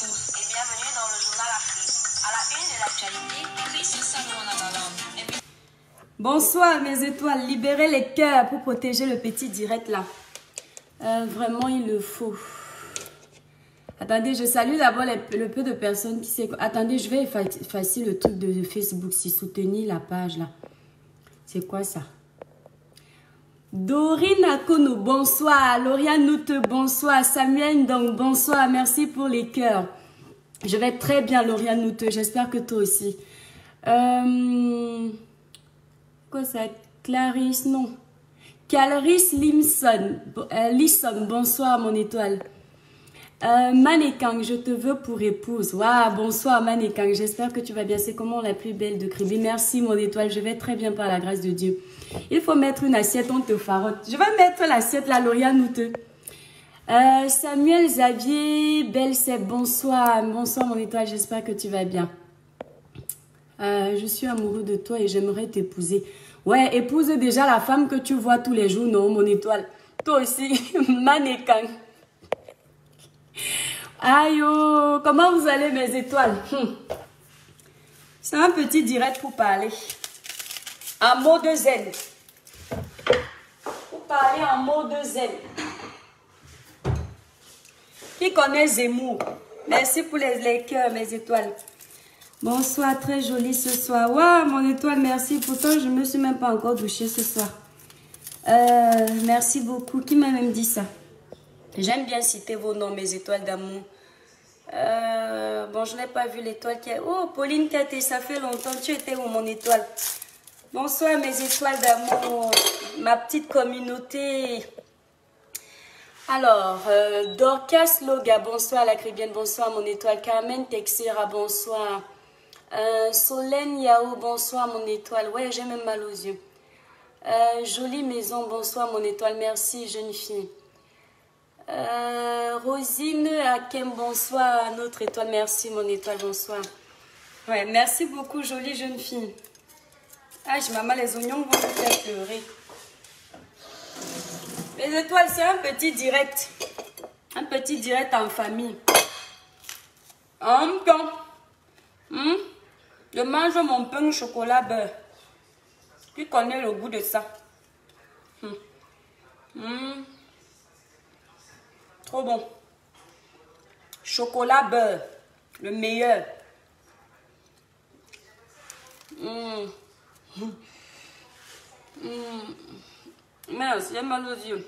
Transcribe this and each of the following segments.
tous et bienvenue dans le journal Afrique. À la une de l'actualité, Chris Salomon. Bonsoir mes étoiles, libérez les cœurs pour protéger le petit direct là. Vraiment il le faut. Attendez, je salue d'abord le peu de personnes qui s'écoutent. Attendez, je vais effacer le truc de Facebook, si soutenir la page là. C'est quoi ça? Dorine Akono, bonsoir. Lauriane Noute, bonsoir. Samuel Ndong, bonsoir. Merci pour les cœurs. Je vais très bien, Lauriane Noute. J'espère que toi aussi. Quoi ça? Clarisse, non. Clarisse Lisson, bonsoir mon étoile. Manekang, je te veux pour épouse. Waouh, bonsoir Manekang. J'espère que tu vas bien. C'est comment la plus belle de Kribi. Merci mon étoile. Je vais très bien par la grâce de Dieu. Il faut mettre une assiette, on te farotte. Je vais mettre l'assiette, la Lauriane Nouteux. Samuel Xavier, Belle Seb, bonsoir. Bonsoir mon étoile, j'espère que tu vas bien. Je suis amoureux de toi et j'aimerais t'épouser. Ouais, épouse déjà la femme que tu vois tous les jours, non mon étoile. Toi aussi, Manekang. Aïe, oh, comment vous allez mes étoiles? C'est un petit direct pour parler. En mot de zen. Pour parler en mot de zen. Qui connaît Zemmour? Merci pour les cœurs, mes étoiles. Bonsoir, très joli ce soir. Waouh, mon étoile, merci. Pourtant, je ne me suis même pas encore douchée ce soir. Merci beaucoup. Qui m'a même dit ça? J'aime bien citer vos noms, mes étoiles d'amour. Bon, je n'ai pas vu l'étoile qui a... Oh, Pauline Katé, ça fait longtemps. Tu étais où, mon étoile? Bonsoir, mes étoiles d'amour. Ma petite communauté. Alors, Dorcas Loga, bonsoir, la Caribbeenne. Bonsoir, mon étoile. Carmen Texera, bonsoir. Solène Yao, bonsoir, mon étoile. Ouais, j'ai même mal aux yeux. Jolie maison, bonsoir, mon étoile. Merci, jeune fille. Rosine Hakem, bonsoir, notre étoile, merci mon étoile, bonsoir. Ouais, merci beaucoup, jolie jeune fille. Ah, maman, les oignons vont me faire pleurer. Les étoiles, c'est un petit direct. Un petit direct en famille. Je mange mon pain au chocolat beurre. Qui connaît le goût de ça? Trop bon. Chocolat beurre. Le meilleur. Merci, j'ai mal aux yeux.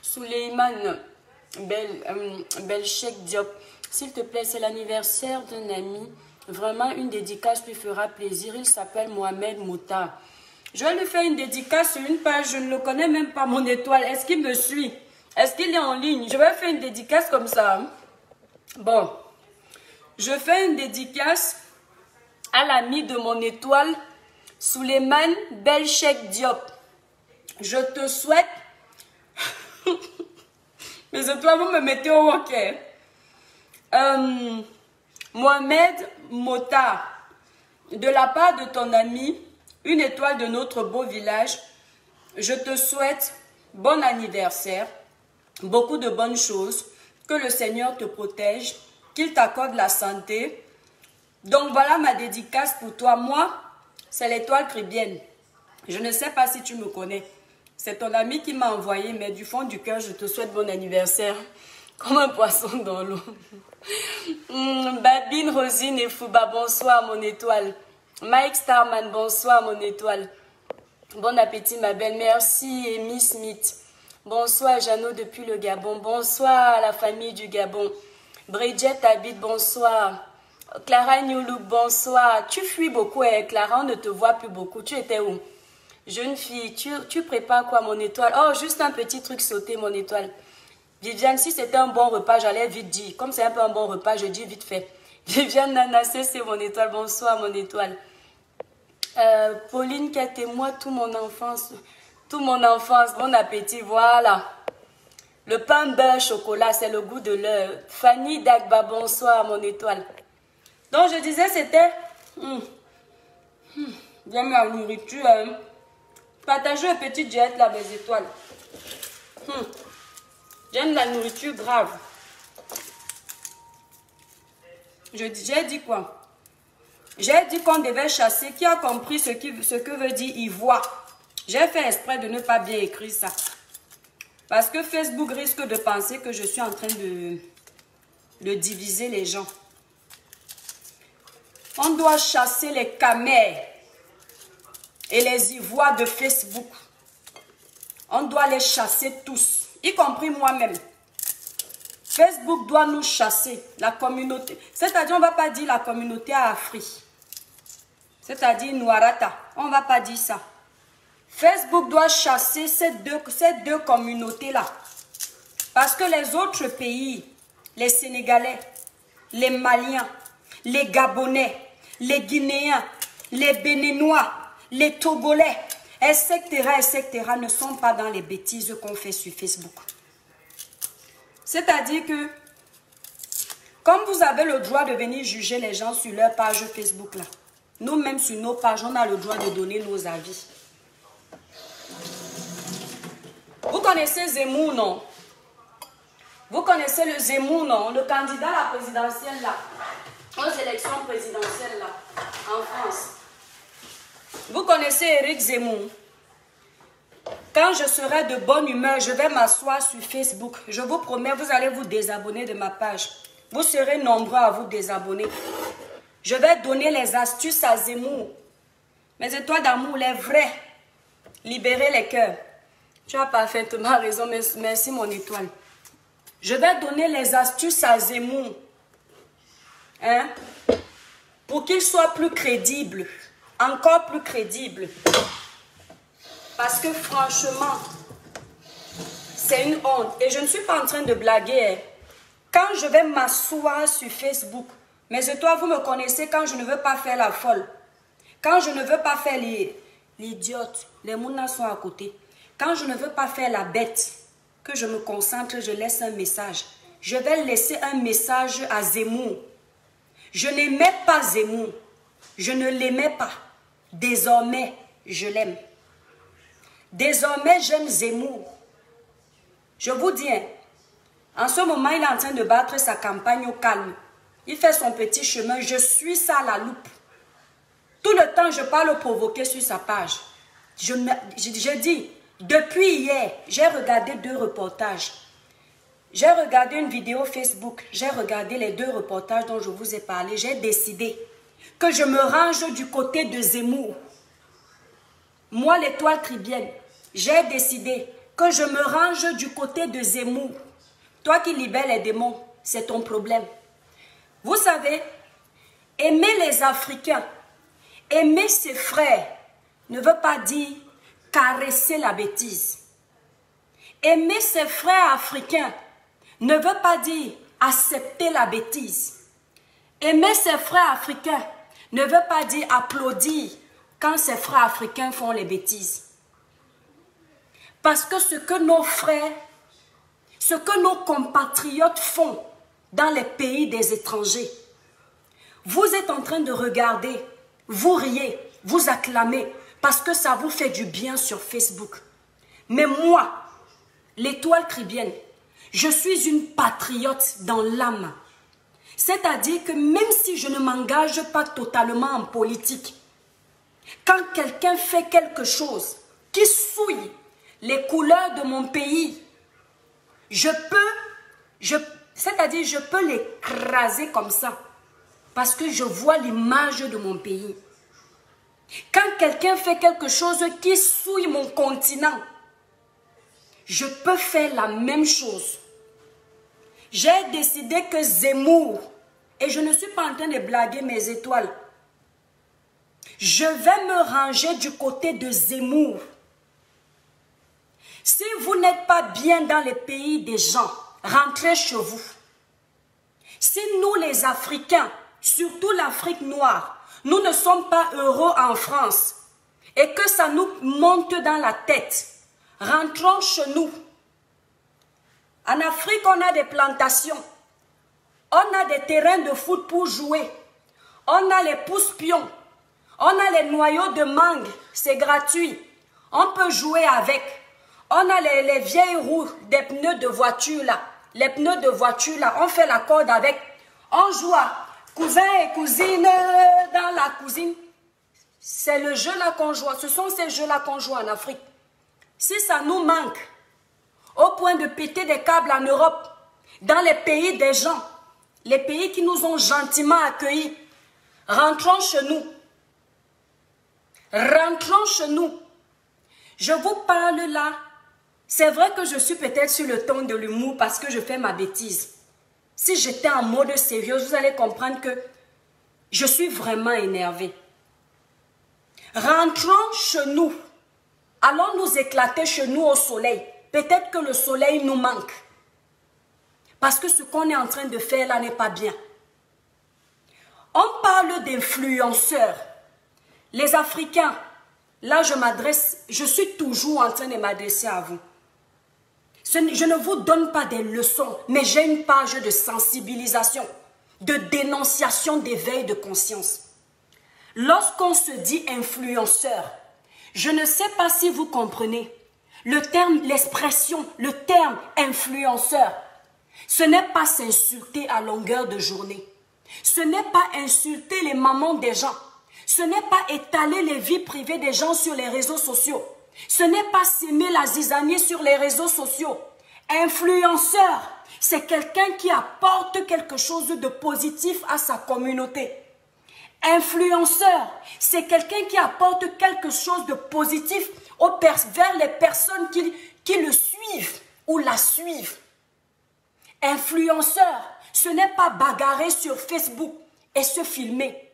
Souleymane Belchek Diop. S'il te plaît, c'est l'anniversaire d'un ami. Vraiment, une dédicace lui fera plaisir. Il s'appelle Mohamed Mouta. Je vais lui faire une dédicace sur une page. Je ne le connais même pas, mon étoile. Est-ce qu'il me suit? Est-ce qu'il est en ligne? Je vais faire une dédicace comme ça. Bon. Je fais une dédicace à l'ami de mon étoile, Souleymane Belchek Diop. Je te souhaite... Mes étoiles, vous me mettez au hockey. Mohamed Mota, de la part de ton ami, une étoile de notre beau village, je te souhaite bon anniversaire, beaucoup de bonnes choses, que le Seigneur te protège, qu'il t'accorde la santé. Donc voilà ma dédicace pour toi. Moi, c'est l'étoile caribéenne. Je ne sais pas si tu me connais. C'est ton ami qui m'a envoyé, mais du fond du cœur, je te souhaite bon anniversaire. Comme un poisson dans l'eau. Babine, Rosine et Fouba, bonsoir mon étoile. Mike Starman, bonsoir mon étoile. Bon appétit ma belle, merci Amy Smith. Bonsoir Jeannot depuis le Gabon. Bonsoir à la famille du Gabon. Bridget Habit, bonsoir. Clara Newlook, bonsoir. Tu fuis beaucoup, hein, Clara, on ne te voit plus beaucoup. Tu étais où? Jeune fille, tu prépares quoi mon étoile? Oh, juste un petit truc sauté mon étoile. Viviane, si c'était un bon repas, j'allais vite dire. Comme c'est un peu un bon repas, je dis vite fait. Viviane Nanassé, c'est mon étoile. Bonsoir, mon étoile. Pauline, qui était moi toute mon enfance. Toute mon enfance. Bon appétit, voilà. Le pain beurre chocolat, c'est le goût de l'heure. Fanny Dagba, bonsoir, mon étoile. Donc, je disais, c'était... J'aime la nourriture. Partagez un petit jet là, mes étoiles. J'aime la nourriture grave. J'ai dit quoi? J'ai dit qu'on devait chasser. Qui a compris ce que veut dire ivoire? J'ai fait exprès de ne pas bien écrire ça. Parce que Facebook risque de penser que je suis en train de diviser les gens. On doit chasser les camers et les ivoires de Facebook. On doit les chasser tous, y compris moi-même. Facebook doit nous chasser, la communauté. C'est-à-dire, on ne va pas dire la communauté à Afrique. C'est-à-dire Nouarata. On ne va pas dire ça. Facebook doit chasser ces deux communautés-là. Parce que les autres pays, les Sénégalais, les Maliens, les Gabonais, les Guinéens, les Béninois, les Togolais, etc., ne sont pas dans les bêtises qu'on fait sur Facebook. C'est-à-dire que, comme vous avez le droit de venir juger les gens sur leur page Facebook, là, nous-mêmes sur nos pages, on a le droit de donner nos avis. Vous connaissez Zemmour, non? Vous connaissez le Zemmour, non? Le candidat à la présidentielle, là, aux élections présidentielles, là, en France. Vous connaissez Éric Zemmour? Quand je serai de bonne humeur, je vais m'asseoir sur Facebook. Je vous promets, vous allez vous désabonner de ma page. Vous serez nombreux à vous désabonner. Je vais donner les astuces à Zemmour. Mes étoiles d'amour, les vrais. Libérer les cœurs. Tu as parfaitement raison, merci mon étoile. Je vais donner les astuces à Zemmour. Hein? Pour qu'il soit plus crédible. Encore plus crédible. Parce que franchement, c'est une honte. Et je ne suis pas en train de blaguer. Hein. Quand je vais m'asseoir sur Facebook, mais toi, vous me connaissez quand je ne veux pas faire la folle. Quand je ne veux pas faire l'idiote, les mounas sont à côté. Quand je ne veux pas faire la bête, que je me concentre, je laisse un message. Je vais laisser un message à Zemmour. Je n'aimais pas Zemmour. Je ne l'aimais pas. Désormais, je l'aime. Désormais, j'aime Zemmour. Je vous dis, hein, en ce moment, il est en train de battre sa campagne au calme. Il fait son petit chemin. Je suis ça à la loupe. Tout le temps, je parle provoquer sur sa page. Je dis, depuis hier, j'ai regardé 2 reportages. J'ai regardé une vidéo Facebook. J'ai regardé les 2 reportages dont je vous ai parlé. J'ai décidé que je me range du côté de Zemmour. Moi, l'étoile tribienne, j'ai décidé que je me range du côté de Zemmour. Toi qui libères les démons, c'est ton problème. Vous savez, aimer les Africains, aimer ses frères, ne veut pas dire caresser la bêtise. Aimer ses frères africains ne veut pas dire accepter la bêtise. Aimer ses frères africains ne veut pas dire applaudir quand ses frères africains font les bêtises. Parce que ce que nos frères, ce que nos compatriotes font dans les pays des étrangers, vous êtes en train de regarder, vous riez, vous acclamez, parce que ça vous fait du bien sur Facebook. Mais moi, l'étoile tribienne, je suis une patriote dans l'âme. C'est-à-dire que même si je ne m'engage pas totalement en politique, quand quelqu'un fait quelque chose qui souille les couleurs de mon pays, je peux l'écraser comme ça. Parce que je vois l'image de mon pays. Quand quelqu'un fait quelque chose qui souille mon continent, je peux faire la même chose. J'ai décidé que Zemmour, et je ne suis pas en train de blaguer mes étoiles, je vais me ranger du côté de Zemmour. Si vous n'êtes pas bien dans les pays des gens, rentrez chez vous. Si nous les Africains, surtout l'Afrique noire, nous ne sommes pas heureux en France et que ça nous monte dans la tête, rentrons chez nous. En Afrique, on a des plantations, on a des terrains de foot pour jouer, on a les pousse-pions, on a les noyaux de mangue, c'est gratuit, on peut jouer avec. On a les vieilles roues des pneus de voiture là, les pneus de voiture là, on fait la corde avec, on joue à Cousins et cousines dans la cuisine. C'est le jeu là qu'on joue. Ce sont ces jeux-là qu'on joue en Afrique. Si ça nous manque, au point de péter des câbles en Europe, dans les pays des gens, les pays qui nous ont gentiment accueillis, rentrons chez nous. Rentrons chez nous. Je vous parle là. C'est vrai que je suis peut-être sur le ton de l'humour parce que je fais ma bêtise. Si j'étais en mode sérieux, vous allez comprendre que je suis vraiment énervée. Rentrons chez nous. Allons nous éclater chez nous au soleil. Peut-être que le soleil nous manque. Parce que ce qu'on est en train de faire là n'est pas bien. On parle d'influenceurs. Les Africains, là je suis toujours en train de m'adresser à vous. Je ne vous donne pas des leçons, mais j'ai une page de sensibilisation, de dénonciation, d'éveil de conscience. Lorsqu'on se dit influenceur, je ne sais pas si vous comprenez le terme, l'expression, le terme influenceur. Ce n'est pas s'insulter à longueur de journée. Ce n'est pas insulter les mamans des gens. Ce n'est pas étaler les vies privées des gens sur les réseaux sociaux. Ce n'est pas s'aimer la zizanie sur les réseaux sociaux. Influenceur, c'est quelqu'un qui apporte quelque chose de positif à sa communauté. Influenceur, c'est quelqu'un qui apporte quelque chose de positif vers les personnes qui le suivent ou la suivent. Influenceur, ce n'est pas bagarrer sur Facebook et se filmer.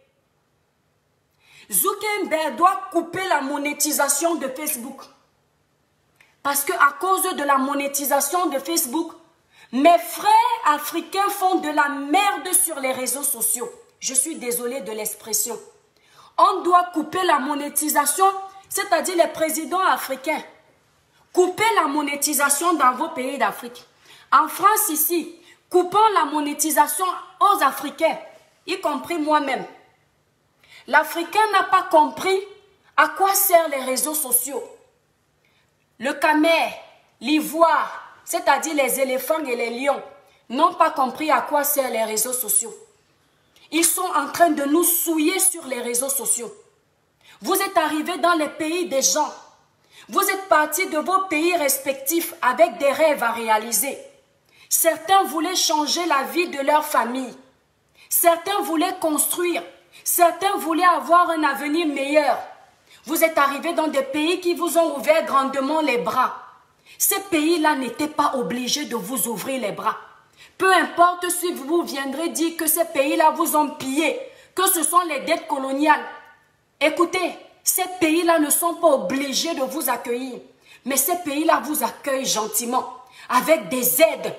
Zuckerberg doit couper la monétisation de Facebook. Parce qu'à cause de la monétisation de Facebook, mes frères africains font de la merde sur les réseaux sociaux. Je suis désolée de l'expression. On doit couper la monétisation, c'est-à-dire les présidents africains. Coupez la monétisation dans vos pays d'Afrique. En France ici, coupons la monétisation aux Africains, y compris moi-même. L'Africain n'a pas compris à quoi servent les réseaux sociaux. Le camel, l'ivoire, c'est-à-dire les éléphants et les lions, n'ont pas compris à quoi servent les réseaux sociaux. Ils sont en train de nous souiller sur les réseaux sociaux. Vous êtes arrivés dans les pays des gens. Vous êtes partis de vos pays respectifs avec des rêves à réaliser. Certains voulaient changer la vie de leur famille. Certains voulaient construire. Certains voulaient avoir un avenir meilleur. Vous êtes arrivés dans des pays qui vous ont ouvert grandement les bras. Ces pays-là n'étaient pas obligés de vous ouvrir les bras. Peu importe si vous viendrez dire que ces pays-là vous ont pillé, que ce sont les dettes coloniales. Écoutez, ces pays-là ne sont pas obligés de vous accueillir. Mais ces pays-là vous accueillent gentiment, avec des aides.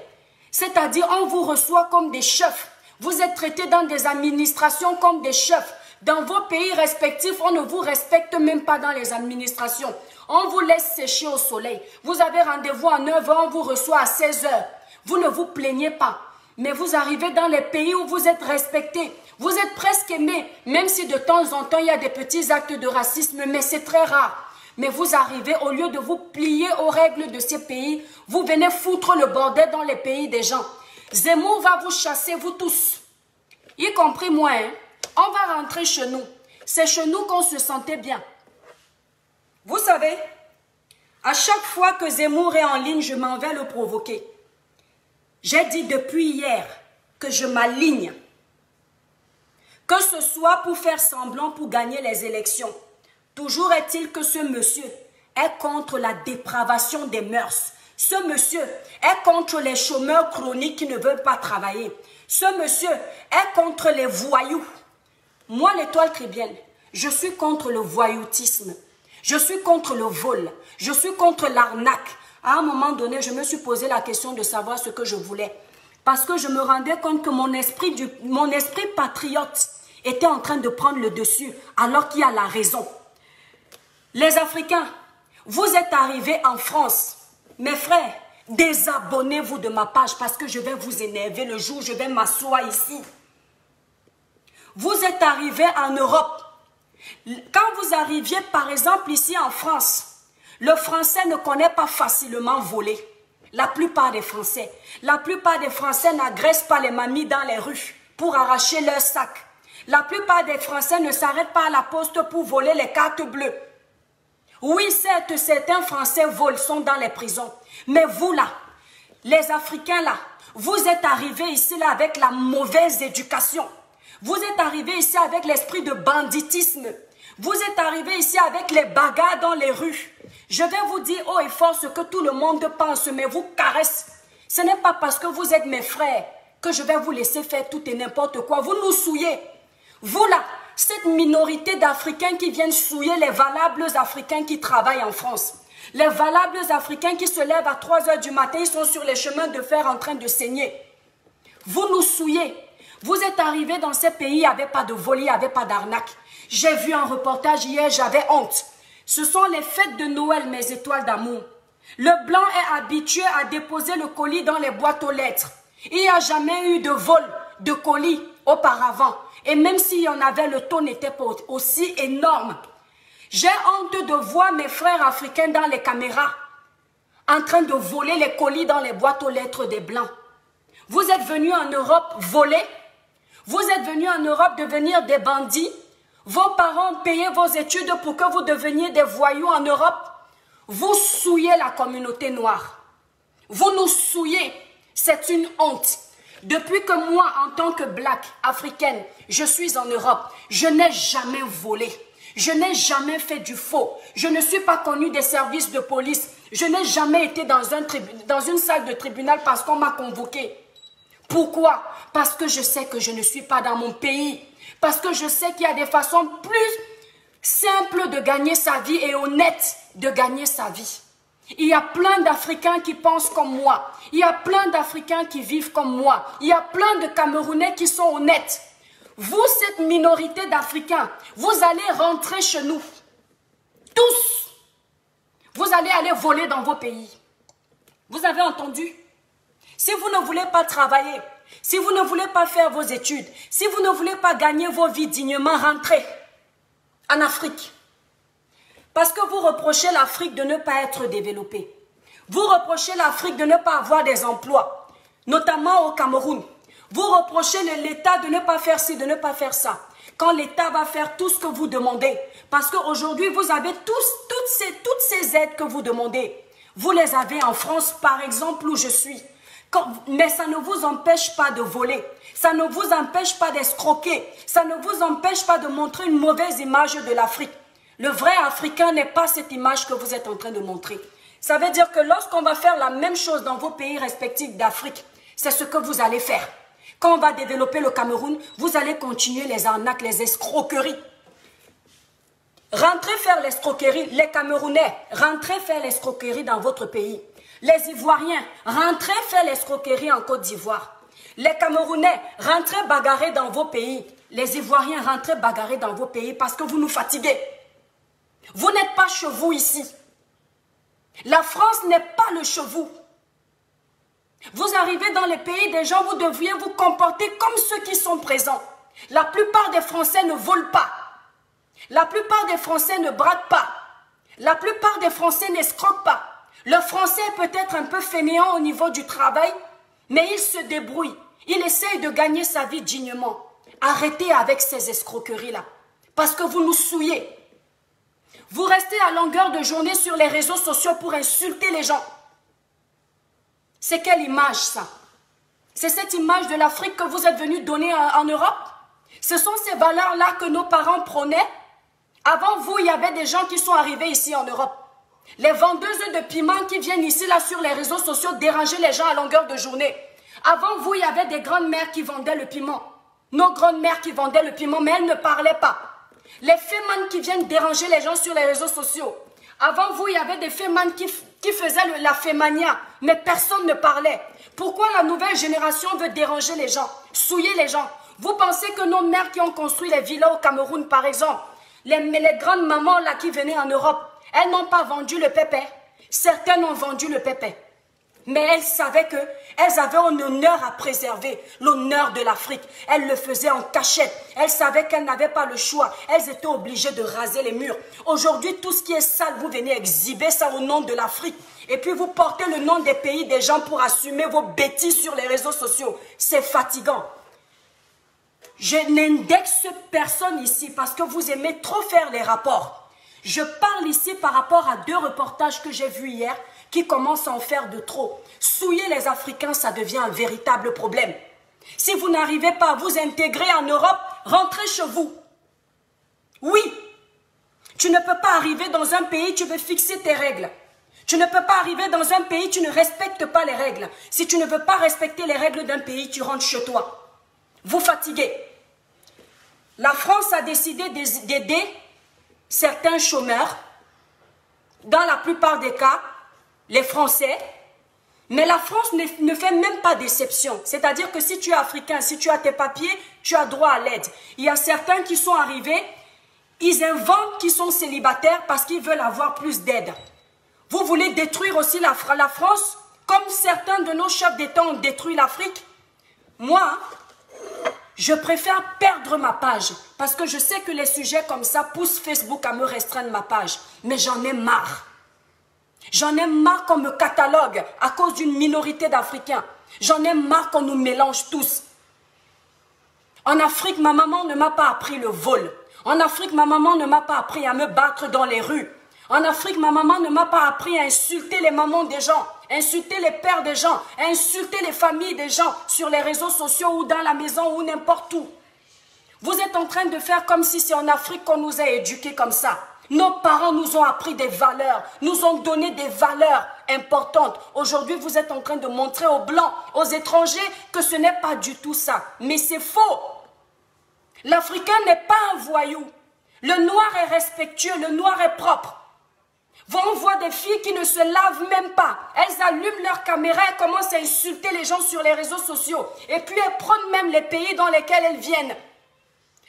C'est-à-dire, on vous reçoit comme des chefs. Vous êtes traités dans des administrations comme des chefs. Dans vos pays respectifs, on ne vous respecte même pas dans les administrations. On vous laisse sécher au soleil. Vous avez rendez-vous à 9 h, on vous reçoit à 16 h. Vous ne vous plaignez pas. Mais vous arrivez dans les pays où vous êtes respectés. Vous êtes presque aimés, même si de temps en temps, il y a des petits actes de racisme, mais c'est très rare. Mais vous arrivez, au lieu de vous plier aux règles de ces pays, vous venez foutre le bordel dans les pays des gens. Zemmour va vous chasser, vous tous. Y compris moi, hein. On va rentrer chez nous. C'est chez nous qu'on se sentait bien. Vous savez, à chaque fois que Zemmour est en ligne, je m'en vais le provoquer. J'ai dit depuis hier que je m'aligne. Que ce soit pour faire semblant pour gagner les élections. Toujours est-il que ce monsieur est contre la dépravation des mœurs. Ce monsieur est contre les chômeurs chroniques qui ne veulent pas travailler. Ce monsieur est contre les voyous. Moi, l'Étoile chrétienne, je suis contre le voyoutisme. Je suis contre le vol. Je suis contre l'arnaque. À un moment donné, je me suis posé la question de savoir ce que je voulais. Parce que je me rendais compte que mon esprit patriote était en train de prendre le dessus, alors qu'il y a la raison. Les Africains, vous êtes arrivés en France. Mes frères, désabonnez-vous de ma page parce que je vais vous énerver le jour où je vais m'asseoir ici. Vous êtes arrivés en Europe. Quand vous arriviez par exemple ici en France, le français ne connaît pas facilement voler. La plupart des Français. La plupart des Français n'agressent pas les mamies dans les rues pour arracher leur sac. La plupart des Français ne s'arrêtent pas à la poste pour voler les cartes bleues. Oui, certes, certains Français volent, sont dans les prisons. Mais vous là, les Africains là, vous êtes arrivés ici là avec la mauvaise éducation. Vous êtes arrivés ici avec l'esprit de banditisme. Vous êtes arrivés ici avec les bagarres dans les rues. Je vais vous dire haut et fort ce que tout le monde pense, mais vous caresse. Ce n'est pas parce que vous êtes mes frères que je vais vous laisser faire tout et n'importe quoi. Vous nous souillez. Vous là, cette minorité d'Africains qui viennent souiller les valables Africains qui travaillent en France. Les valables Africains qui se lèvent à 3 h du matin, ils sont sur les chemins de fer en train de saigner. Vous nous souillez. Vous êtes arrivés dans ces pays, il n'y avait pas de vol, il n'y avait pas d'arnaque. J'ai vu un reportage hier, j'avais honte. Ce sont les fêtes de Noël, mes étoiles d'amour. Le blanc est habitué à déposer le colis dans les boîtes aux lettres. Il n'y a jamais eu de vol de colis auparavant. Et même s'il y en avait, le taux n'était pas aussi énorme. J'ai honte de voir mes frères africains dans les caméras en train de voler les colis dans les boîtes aux lettres des Blancs. Vous êtes venus en Europe voler. Vous êtes venus en Europe devenir des bandits. Vos parents ont payé vos études pour que vous deveniez des voyous en Europe. Vous souillez la communauté noire. Vous nous souillez. C'est une honte. Depuis que moi, en tant que black africaine, je suis en Europe, je n'ai jamais volé. Je n'ai jamais fait du faux. Je ne suis pas connue des services de police. Je n'ai jamais été dans une salle de tribunal parce qu'on m'a convoqué. Pourquoi? Parce que je sais que je ne suis pas dans mon pays. Parce que je sais qu'il y a des façons plus simples de gagner sa vie et honnêtes de gagner sa vie. Il y a plein d'Africains qui pensent comme moi. Il y a plein d'Africains qui vivent comme moi. Il y a plein de Camerounais qui sont honnêtes. Vous, cette minorité d'Africains, vous allez rentrer chez nous. Tous. Vous allez aller voler dans vos pays. Vous avez entendu? Si vous ne voulez pas travailler, si vous ne voulez pas faire vos études, si vous ne voulez pas gagner vos vies dignement, rentrez en Afrique. Parce que vous reprochez l'Afrique de ne pas être développée. Vous reprochez l'Afrique de ne pas avoir des emplois, notamment au Cameroun. Vous reprochez l'État de ne pas faire ci, de ne pas faire ça. Quand l'État va faire tout ce que vous demandez. Parce qu'aujourd'hui, vous avez toutes ces aides que vous demandez. Vous les avez en France, par exemple, où je suis. Mais ça ne vous empêche pas de voler. Ça ne vous empêche pas d'escroquer. Ça ne vous empêche pas de montrer une mauvaise image de l'Afrique. Le vrai Africain n'est pas cette image que vous êtes en train de montrer. Ça veut dire que lorsqu'on va faire la même chose dans vos pays respectifs d'Afrique, c'est ce que vous allez faire. Quand on va développer le Cameroun, vous allez continuer les arnaques, les escroqueries. Rentrez faire l'escroquerie, les Camerounais, rentrez faire l'escroquerie dans votre pays. Les Ivoiriens, rentrez faire l'escroquerie en Côte d'Ivoire. Les Camerounais, rentrez bagarrer dans vos pays. Les Ivoiriens, rentrez bagarrer dans vos pays parce que vous nous fatiguez. Vous n'êtes pas chez vous ici. La France n'est pas le chez vous. Vous arrivez dans les pays des gens, vous devriez vous comporter comme ceux qui sont présents. La plupart des Français ne volent pas. La plupart des Français ne braquent pas. La plupart des Français n'escroquent pas. Le Français est peut-être un peu fainéant au niveau du travail, mais il se débrouille. Il essaye de gagner sa vie dignement. Arrêtez avec ces escroqueries-là, parce que vous nous souillez. Vous restez à longueur de journée sur les réseaux sociaux pour insulter les gens. C'est quelle image ça? C'est cette image de l'Afrique que vous êtes venus donner en Europe? Ce sont ces valeurs-là que nos parents prônaient? Avant vous, il y avait des gens qui sont arrivés ici en Europe. Les vendeuses de piments qui viennent ici, là, sur les réseaux sociaux, déranger les gens à longueur de journée. Avant vous, il y avait des grandes-mères qui vendaient le piment. Nos grandes-mères qui vendaient le piment, mais elles ne parlaient pas. Les fémans qui viennent déranger les gens sur les réseaux sociaux. Avant vous, il y avait des fémans qui faisaient la fémania, mais personne ne parlait. Pourquoi la nouvelle génération veut déranger les gens, souiller les gens? Vous pensez que nos mères qui ont construit les villas au Cameroun, par exemple, les grandes mamans là qui venaient en Europe, elles n'ont pas vendu le pépé. Certaines ont vendu le pépé. Mais elles savaient qu'elles avaient un honneur à préserver, l'honneur de l'Afrique. Elles le faisaient en cachette. Elles savaient qu'elles n'avaient pas le choix. Elles étaient obligées de raser les murs. Aujourd'hui, tout ce qui est sale, vous venez exhiber ça au nom de l'Afrique. Et puis vous portez le nom des pays des gens pour assumer vos bêtises sur les réseaux sociaux. C'est fatigant. je n'indexe personne ici parce que vous aimez trop faire les rapports. Je parle ici par rapport à 2 reportages que j'ai vus hier qui commencent à en faire de trop. Souiller les Africains, ça devient un véritable problème. Si vous n'arrivez pas à vous intégrer en Europe, rentrez chez vous. Oui, tu ne peux pas arriver dans un pays, tu veux fixer tes règles. Tu ne peux pas arriver dans un pays, tu ne respectes pas les règles. Si tu ne veux pas respecter les règles d'un pays, tu rentres chez toi. Vous fatiguez. La France a décidé d'aider certains chômeurs, dans la plupart des cas, les Français, mais la France ne fait même pas d'exception. C'est-à-dire que si tu es africain, si tu as tes papiers, tu as droit à l'aide. Il y a certains qui sont arrivés, ils inventent qu'ils sont célibataires parce qu'ils veulent avoir plus d'aide. Vous voulez détruire aussi la France, comme certains de nos chefs d'État ont détruit l'Afrique? Moi, je préfère perdre ma page parce que je sais que les sujets comme ça poussent Facebook à me restreindre ma page. Mais j'en ai marre. J'en ai marre qu'on me catalogue à cause d'une minorité d'Africains. J'en ai marre qu'on nous mélange tous. En Afrique, ma maman ne m'a pas appris le vol. En Afrique, ma maman ne m'a pas appris à me battre dans les rues. En Afrique, ma maman ne m'a pas appris à insulter les mamans des gens, insulter les pères des gens, insulter les familles des gens sur les réseaux sociaux ou dans la maison ou n'importe où. Vous êtes en train de faire comme si c'est en Afrique qu'on nous a éduqués comme ça. Nos parents nous ont appris des valeurs, nous ont donné des valeurs importantes. Aujourd'hui, vous êtes en train de montrer aux Blancs, aux étrangers, que ce n'est pas du tout ça. Mais c'est faux. L'Africain n'est pas un voyou. Le noir est respectueux, le noir est propre. On voit des filles qui ne se lavent même pas. Elles allument leur caméra et commencent à insulter les gens sur les réseaux sociaux. Et puis elles prennent même les pays dans lesquels elles viennent.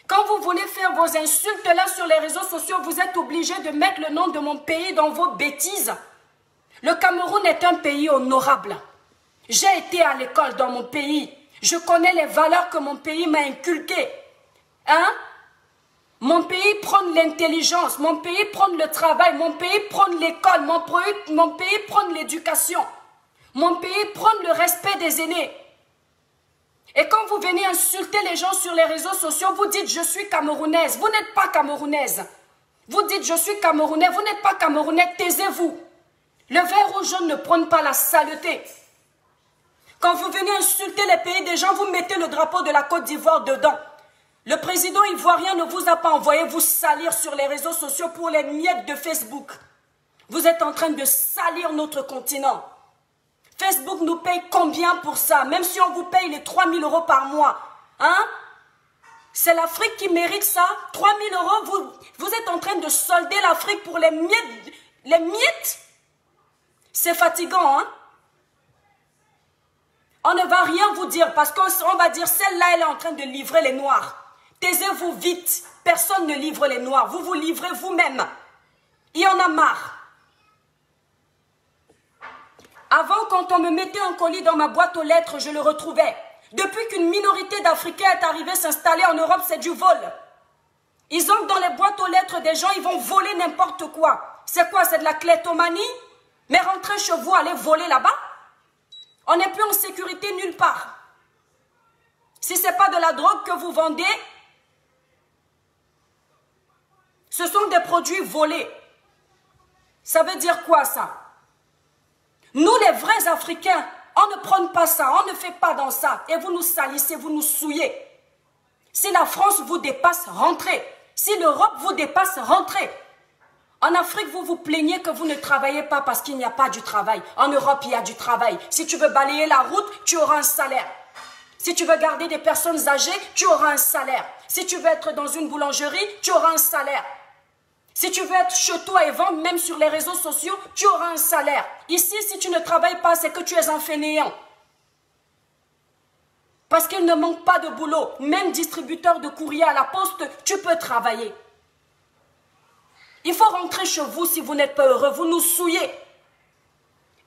Quand vous voulez faire vos insultes là sur les réseaux sociaux, vous êtes obligé de mettre le nom de mon pays dans vos bêtises. Le Cameroun est un pays honorable. J'ai été à l'école dans mon pays. Je connais les valeurs que mon pays m'a inculquées. Hein? Mon pays prône l'intelligence, mon pays prône le travail, mon pays prône l'école, mon pays prône l'éducation. Mon pays prône le respect des aînés. Et quand vous venez insulter les gens sur les réseaux sociaux, vous dites « je suis camerounaise ». Vous n'êtes pas camerounaise. Vous dites « je suis camerounais ». Vous n'êtes pas camerounais, taisez-vous. Le vert ou jaune ne prône pas la saleté. Quand vous venez insulter les pays des gens, vous mettez le drapeau de la Côte d'Ivoire dedans. Le président ivoirien ne vous a pas envoyé vous salir sur les réseaux sociaux pour les miettes de Facebook. Vous êtes en train de salir notre continent. Facebook nous paye combien pour ça? Même si on vous paye les 3 000 € par mois. Hein? C'est l'Afrique qui mérite ça? 3 000 €, vous êtes en train de solder l'Afrique pour les miettes? Les miettes? C'est fatigant, hein? On ne va rien vous dire parce qu'on va dire celle-là, elle est en train de livrer les Noirs. Taisez-vous vite. Personne ne livre les Noirs. Vous vous livrez vous-même. Il y en a marre. Avant, quand on me mettait un colis dans ma boîte aux lettres, je le retrouvais. Depuis qu'une minorité d'Africains est arrivée s'installer en Europe, c'est du vol. Ils entrent dans les boîtes aux lettres des gens, ils vont voler n'importe quoi. C'est quoi? C'est de la kleptomanie? Mais rentrez chez vous, allez voler là-bas? On n'est plus en sécurité nulle part. Si ce n'est pas de la drogue que vous vendez, ce sont des produits volés. Ça veut dire quoi ça? Nous les vrais Africains, on ne prône pas ça, on ne fait pas dans ça. Et vous nous salissez, vous nous souillez. Si la France vous dépasse, rentrez. Si l'Europe vous dépasse, rentrez. En Afrique, vous vous plaignez que vous ne travaillez pas parce qu'il n'y a pas du travail. En Europe, il y a du travail. Si tu veux balayer la route, tu auras un salaire. Si tu veux garder des personnes âgées, tu auras un salaire. Si tu veux être dans une boulangerie, tu auras un salaire. Si tu veux être chez toi et vendre même sur les réseaux sociaux, tu auras un salaire. Ici, si tu ne travailles pas, c'est que tu es un fainéant. Parce qu'il ne manque pas de boulot. Même distributeur de courrier à la poste, tu peux travailler. Il faut rentrer chez vous si vous n'êtes pas heureux. Vous nous souillez.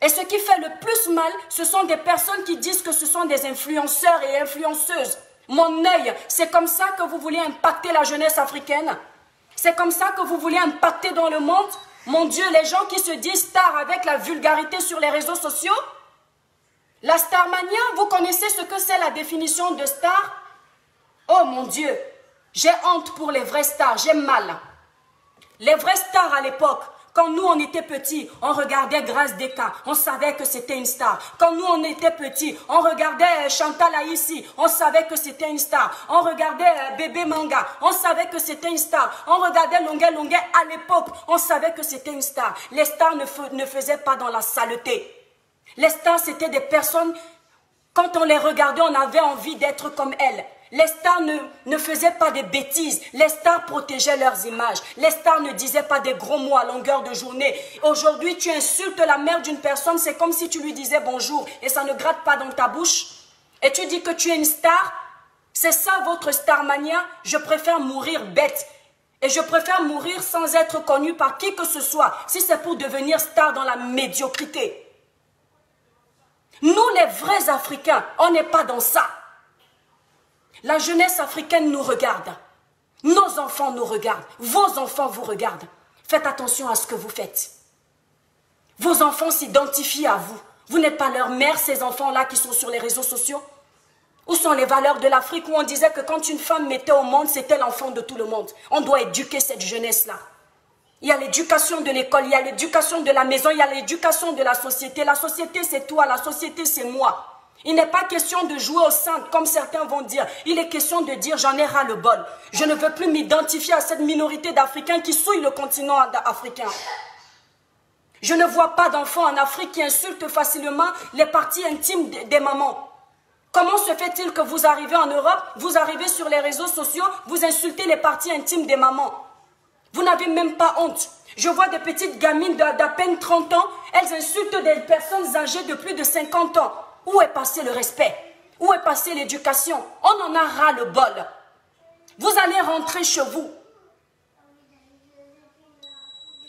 Et ce qui fait le plus mal, ce sont des personnes qui disent que ce sont des influenceurs et influenceuses. Mon œil, c'est comme ça que vous voulez impacter la jeunesse africaine. C'est comme ça que vous voulez impacter dans le monde. Mon Dieu, les gens qui se disent stars avec la vulgarité sur les réseaux sociaux. La starmania, vous connaissez ce que c'est la définition de star? Oh mon Dieu, j'ai honte pour les vrais stars, j'ai mal. Les vrais stars à l'époque, quand nous on était petits, on regardait Grace Deka, on savait que c'était une star. Quand nous on était petits, on regardait Chantal Aïssi, on savait que c'était une star. On regardait Bébé Manga, on savait que c'était une star. On regardait Longuet Longuet à l'époque, on savait que c'était une star. Les stars ne faisaient pas dans la saleté. Les stars c'était des personnes, quand on les regardait, on avait envie d'être comme elles. Les stars ne faisaient pas des bêtises. Les stars protégeaient leurs images. Les stars ne disaient pas des gros mots à longueur de journée. Aujourd'hui, tu insultes la mère d'une personne, c'est comme si tu lui disais bonjour et ça ne gratte pas dans ta bouche. Et tu dis que tu es une star. C'est ça votre starmania. Je préfère mourir bête. Et je préfère mourir sans être connu par qui que ce soit, si c'est pour devenir star dans la médiocrité. Nous, les vrais Africains, on n'est pas dans ça. La jeunesse africaine nous regarde. Nos enfants nous regardent. Vos enfants vous regardent. Faites attention à ce que vous faites. Vos enfants s'identifient à vous. Vous n'êtes pas leur mère, ces enfants-là qui sont sur les réseaux sociaux. Où sont les valeurs de l'Afrique où on disait que quand une femme mettait au monde, c'était l'enfant de tout le monde. On doit éduquer cette jeunesse-là. Il y a l'éducation de l'école, il y a l'éducation de la maison, il y a l'éducation de la société. La société, c'est toi, la société, c'est moi. Il n'est pas question de jouer au centre, comme certains vont dire. Il est question de dire, j'en ai ras le bol. Je ne veux plus m'identifier à cette minorité d'Africains qui souillent le continent africain. Je ne vois pas d'enfants en Afrique qui insultent facilement les parties intimes des mamans. Comment se fait-il que vous arrivez en Europe, vous arrivez sur les réseaux sociaux, vous insultez les parties intimes des mamans? Vous n'avez même pas honte. Je vois des petites gamines d'à peine 30 ans, elles insultent des personnes âgées de plus de 50 ans. Où est passé le respect? Où est passée l'éducation? On en a ras le bol. Vous allez rentrer chez vous.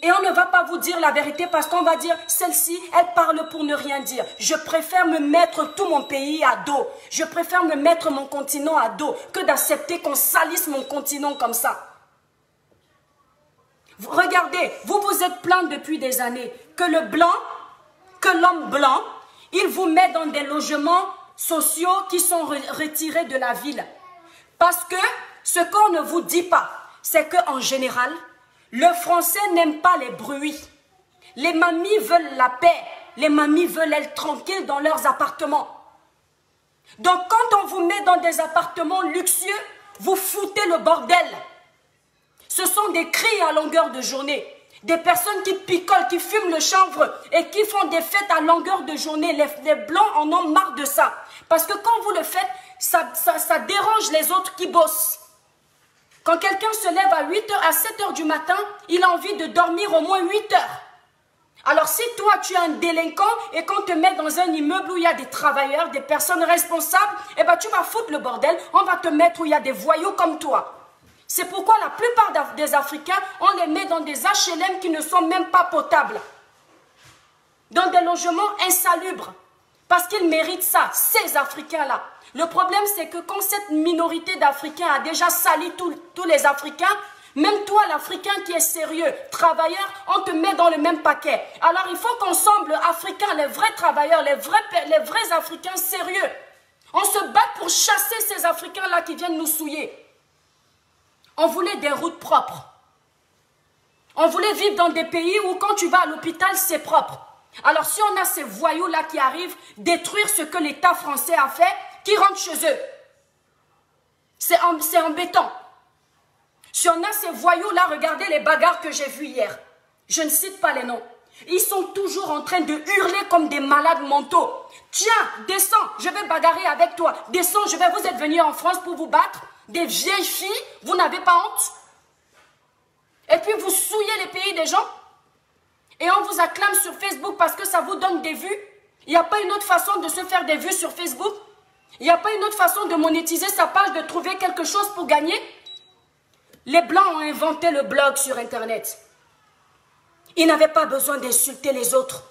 Et on ne va pas vous dire la vérité parce qu'on va dire, celle-ci, elle parle pour ne rien dire. Je préfère me mettre tout mon pays à dos. Je préfère me mettre mon continent à dos que d'accepter qu'on salisse mon continent comme ça. Regardez, vous vous êtes plaint depuis des années que le blanc, que l'homme blanc, il vous met dans des logements sociaux qui sont retirés de la ville. Parce que ce qu'on ne vous dit pas, c'est qu'en général, le français n'aime pas les bruits. Les mamies veulent la paix. Les mamies veulent être tranquilles dans leurs appartements. Donc quand on vous met dans des appartements luxueux, vous foutez le bordel. Ce sont des cris à longueur de journée. Des personnes qui picolent, qui fument le chanvre et qui font des fêtes à longueur de journée. Les blancs en ont marre de ça. Parce que quand vous le faites, ça dérange les autres qui bossent. Quand quelqu'un se lève à 8h, à 7h du matin, il a envie de dormir au moins 8 heures. Alors si toi tu es un délinquant et qu'on te met dans un immeuble où il y a des travailleurs, des personnes responsables, eh ben tu vas foutre le bordel, on va te mettre où il y a des voyous comme toi. C'est pourquoi la plupart des Africains, on les met dans des HLM qui ne sont même pas potables. Dans des logements insalubres. Parce qu'ils méritent ça, ces Africains-là. Le problème, c'est que quand cette minorité d'Africains a déjà sali tous les Africains, même toi, l'Africain qui est sérieux, travailleur, on te met dans le même paquet. Alors, il faut qu'ensemble, Africains, les vrais travailleurs, les vrais Africains sérieux, on se bat pour chasser ces Africains-là qui viennent nous souiller. On voulait des routes propres. On voulait vivre dans des pays où quand tu vas à l'hôpital, c'est propre. Alors si on a ces voyous-là qui arrivent détruire ce que l'État français a fait, qui rentrent chez eux, c'est embêtant. Si on a ces voyous-là, regardez les bagarres que j'ai vues hier. Je ne cite pas les noms. Ils sont toujours en train de hurler comme des malades mentaux. Tiens, descends, je vais bagarrer avec toi. Descends, vous êtes venus en France pour vous battre. Des vieilles filles, vous n'avez pas honte? Et puis vous souillez les pays des gens? Et on vous acclame sur Facebook parce que ça vous donne des vues? Il n'y a pas une autre façon de se faire des vues sur Facebook? Il n'y a pas une autre façon de monétiser sa page, de trouver quelque chose pour gagner? Les Blancs ont inventé le blog sur Internet. Ils n'avaient pas besoin d'insulter les autres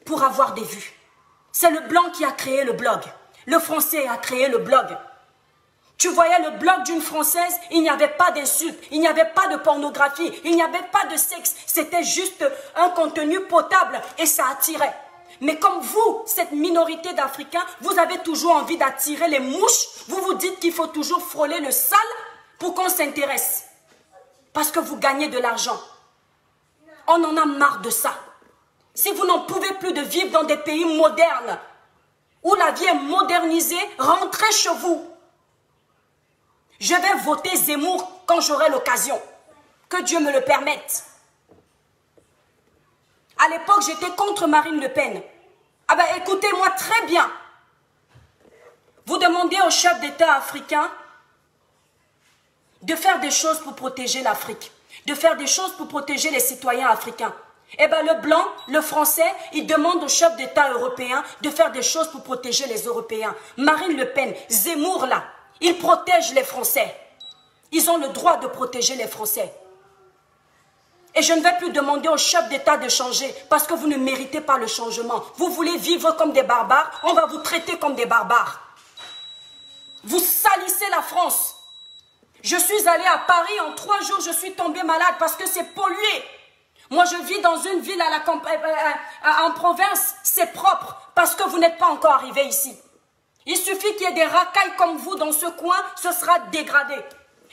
pour avoir des vues. C'est le Blanc qui a créé le blog. Le Français a créé le blog. Tu voyais le blog d'une Française, il n'y avait pas d'insultes, il n'y avait pas de pornographie, il n'y avait pas de sexe. C'était juste un contenu potable et ça attirait. Mais comme vous, cette minorité d'Africains, vous avez toujours envie d'attirer les mouches. Vous vous dites qu'il faut toujours frôler le sale pour qu'on s'intéresse. Parce que vous gagnez de l'argent. On en a marre de ça. Si vous n'en pouvez plus de vivre dans des pays modernes, où la vie est modernisée, rentrez chez vous. Je vais voter Zemmour quand j'aurai l'occasion. Que Dieu me le permette. À l'époque, j'étais contre Marine Le Pen. Ah ben écoutez-moi très bien. Vous demandez aux chefs d'État africains de faire des choses pour protéger l'Afrique, de faire des choses pour protéger les citoyens africains. Eh bien le blanc, le français, il demande aux chefs d'État européens de faire des choses pour protéger les Européens. Marine Le Pen, Zemmour là, ils protègent les Français. Ils ont le droit de protéger les Français. Et je ne vais plus demander aux chefs d'État de changer parce que vous ne méritez pas le changement. Vous voulez vivre comme des barbares, on va vous traiter comme des barbares. Vous salissez la France. Je suis allée à Paris, en 3 jours, je suis tombée malade parce que c'est pollué. Moi, je vis dans une ville en province, c'est propre parce que vous n'êtes pas encore arrivé ici. Il suffit qu'il y ait des racailles comme vous dans ce coin, ce sera dégradé.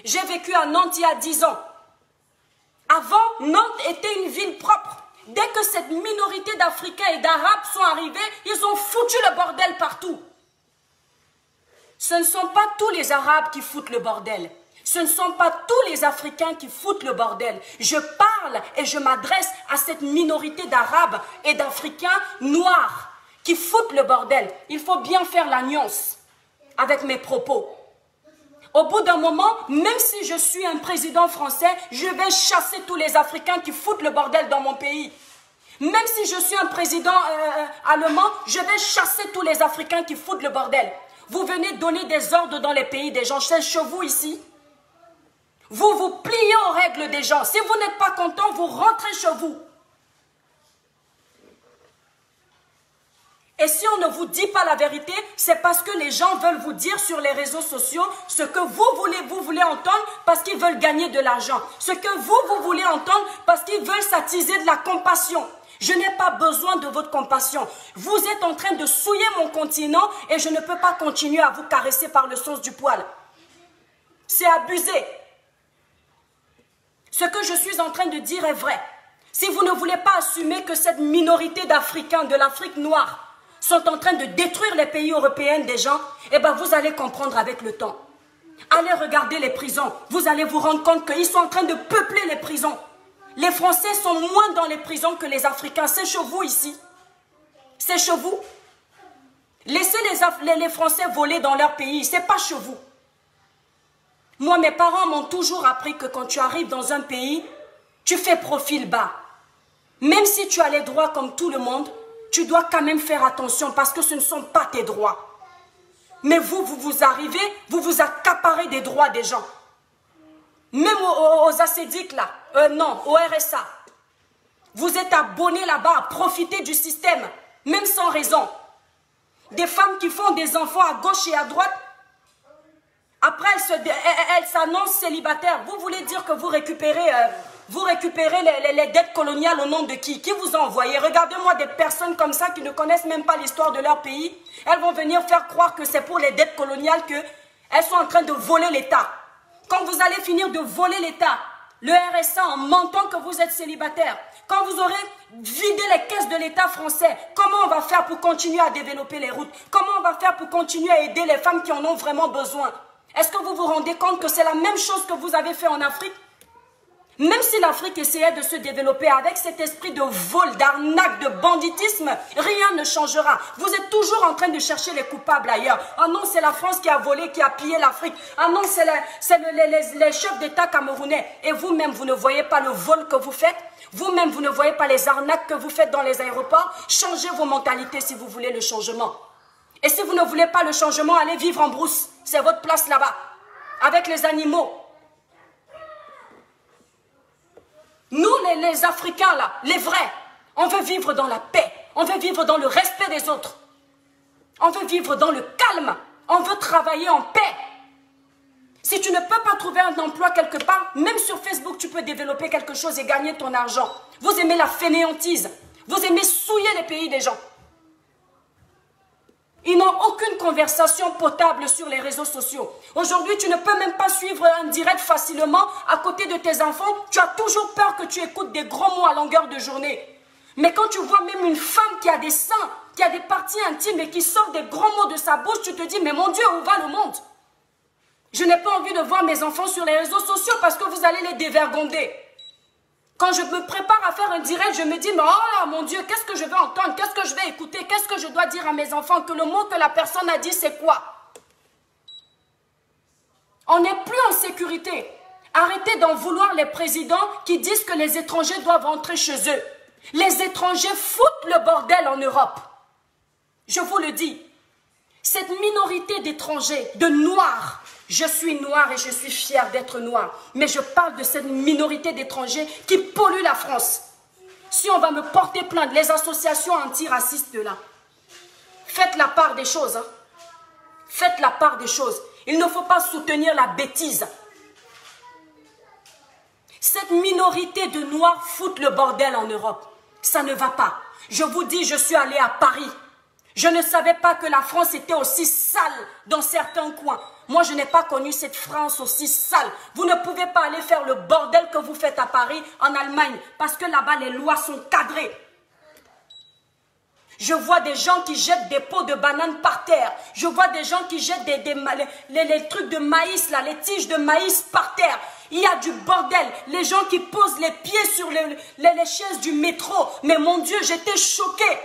J'ai vécu à Nantes il y a 10 ans. Avant, Nantes était une ville propre. Dès que cette minorité d'Africains et d'Arabes sont arrivés, ils ont foutu le bordel partout. Ce ne sont pas tous les Arabes qui foutent le bordel. Ce ne sont pas tous les Africains qui foutent le bordel. Je parle et je m'adresse à cette minorité d'Arabes et d'Africains noirs qui foutent le bordel. Il faut bien faire la nuance avec mes propos. Au bout d'un moment, même si je suis un président français, je vais chasser tous les Africains qui foutent le bordel dans mon pays. Même si je suis un président allemand, je vais chasser tous les Africains qui foutent le bordel. Vous venez donner des ordres dans les pays des gens. C'est chez vous ici. Vous vous pliez aux règles des gens. Si vous n'êtes pas content, vous rentrez chez vous. Et si on ne vous dit pas la vérité, c'est parce que les gens veulent vous dire sur les réseaux sociaux ce que vous voulez entendre parce qu'ils veulent gagner de l'argent. Ce que vous voulez entendre parce qu'ils veulent s'attiser de la compassion. Je n'ai pas besoin de votre compassion. Vous êtes en train de souiller mon continent et je ne peux pas continuer à vous caresser par le sens du poil. C'est abusé. Ce que je suis en train de dire est vrai. Si vous ne voulez pas assumer que cette minorité d'Africains, de l'Afrique noire, sont en train de détruire les pays européens des gens, eh bien vous allez comprendre avec le temps. Allez regarder les prisons, vous allez vous rendre compte qu'ils sont en train de peupler les prisons. Les Français sont moins dans les prisons que les Africains. C'est chez vous ici. C'est chez vous. Laissez les Français voler dans leur pays, c'est pas chez vous. Moi, mes parents m'ont toujours appris que quand tu arrives dans un pays, tu fais profil bas. Même si tu as les droits comme tout le monde, tu dois quand même faire attention parce que ce ne sont pas tes droits. Mais vous arrivez, vous vous accaparez des droits des gens. Même aux ACDIC là, non, au RSA. Vous êtes abonnés là-bas à profiter du système, même sans raison. Des femmes qui font des enfants à gauche et à droite, après elles s'annoncent célibataires. Vous voulez dire que vous récupérez les dettes coloniales au nom de qui? Qui vous a envoyé? Regardez-moi des personnes comme ça qui ne connaissent même pas l'histoire de leur pays. Elles vont venir faire croire que c'est pour les dettes coloniales qu'elles sont en train de voler l'État. Quand vous allez finir de voler l'État, le RSA en mentant que vous êtes célibataire, quand vous aurez vidé les caisses de l'État français, comment on va faire pour continuer à développer les routes? Comment on va faire pour continuer à aider les femmes qui en ont vraiment besoin? Est-ce que vous vous rendez compte que c'est la même chose que vous avez fait en Afrique? Même si l'Afrique essayait de se développer avec cet esprit de vol, d'arnaque, de banditisme, rien ne changera. Vous êtes toujours en train de chercher les coupables ailleurs. Ah non, c'est la France qui a volé, qui a pillé l'Afrique. Ah non, c'est les chefs d'État camerounais. Et vous-même, vous ne voyez pas le vol que vous faites? Vous-même, vous ne voyez pas les arnaques que vous faites dans les aéroports? Changez vos mentalités si vous voulez le changement. Et si vous ne voulez pas le changement, allez vivre en brousse. C'est votre place là-bas, avec les animaux. Nous, les Africains, là, les vrais, on veut vivre dans la paix. On veut vivre dans le respect des autres. On veut vivre dans le calme. On veut travailler en paix. Si tu ne peux pas trouver un emploi quelque part, même sur Facebook, tu peux développer quelque chose et gagner ton argent. Vous aimez la fainéantise. Vous aimez souiller les pays des gens. Ils n'ont aucune conversation potable sur les réseaux sociaux. Aujourd'hui, tu ne peux même pas suivre un direct facilement à côté de tes enfants. Tu as toujours peur que tu écoutes des gros mots à longueur de journée. Mais quand tu vois même une femme qui a des seins, qui a des parties intimes et qui sort des gros mots de sa bouche, tu te dis, mais mon Dieu, où va le monde? Je n'ai pas envie de voir mes enfants sur les réseaux sociaux parce que vous allez les dévergonder. Quand je me prépare à faire un direct, je me dis, mais oh là, mon Dieu, qu'est-ce que je vais entendre? Qu'est-ce que je vais écouter? Qu'est-ce que je dois dire à mes enfants? Que le mot que la personne a dit, c'est quoi? On n'est plus en sécurité. Arrêtez d'en vouloir les présidents qui disent que les étrangers doivent rentrer chez eux. Les étrangers foutent le bordel en Europe. Je vous le dis. Cette minorité d'étrangers, de noirs, je suis noire et je suis fière d'être noire, mais je parle de cette minorité d'étrangers qui polluent la France. Si on va me porter plainte, les associations antiracistes là, faites la part des choses. Hein. Faites la part des choses. Il ne faut pas soutenir la bêtise. Cette minorité de noirs foutent le bordel en Europe. Ça ne va pas. Je vous dis, je suis allée à Paris. Je ne savais pas que la France était aussi sale dans certains coins. Moi, je n'ai pas connu cette France aussi sale. Vous ne pouvez pas aller faire le bordel que vous faites à Paris, en Allemagne, parce que là-bas, les lois sont cadrées. Je vois des gens qui jettent des pots de bananes par terre. Je vois des gens qui jettent les trucs de maïs, là, les tiges de maïs par terre. Il y a du bordel. Les gens qui posent les pieds sur les chaises du métro. Mais mon Dieu, j'étais choquée.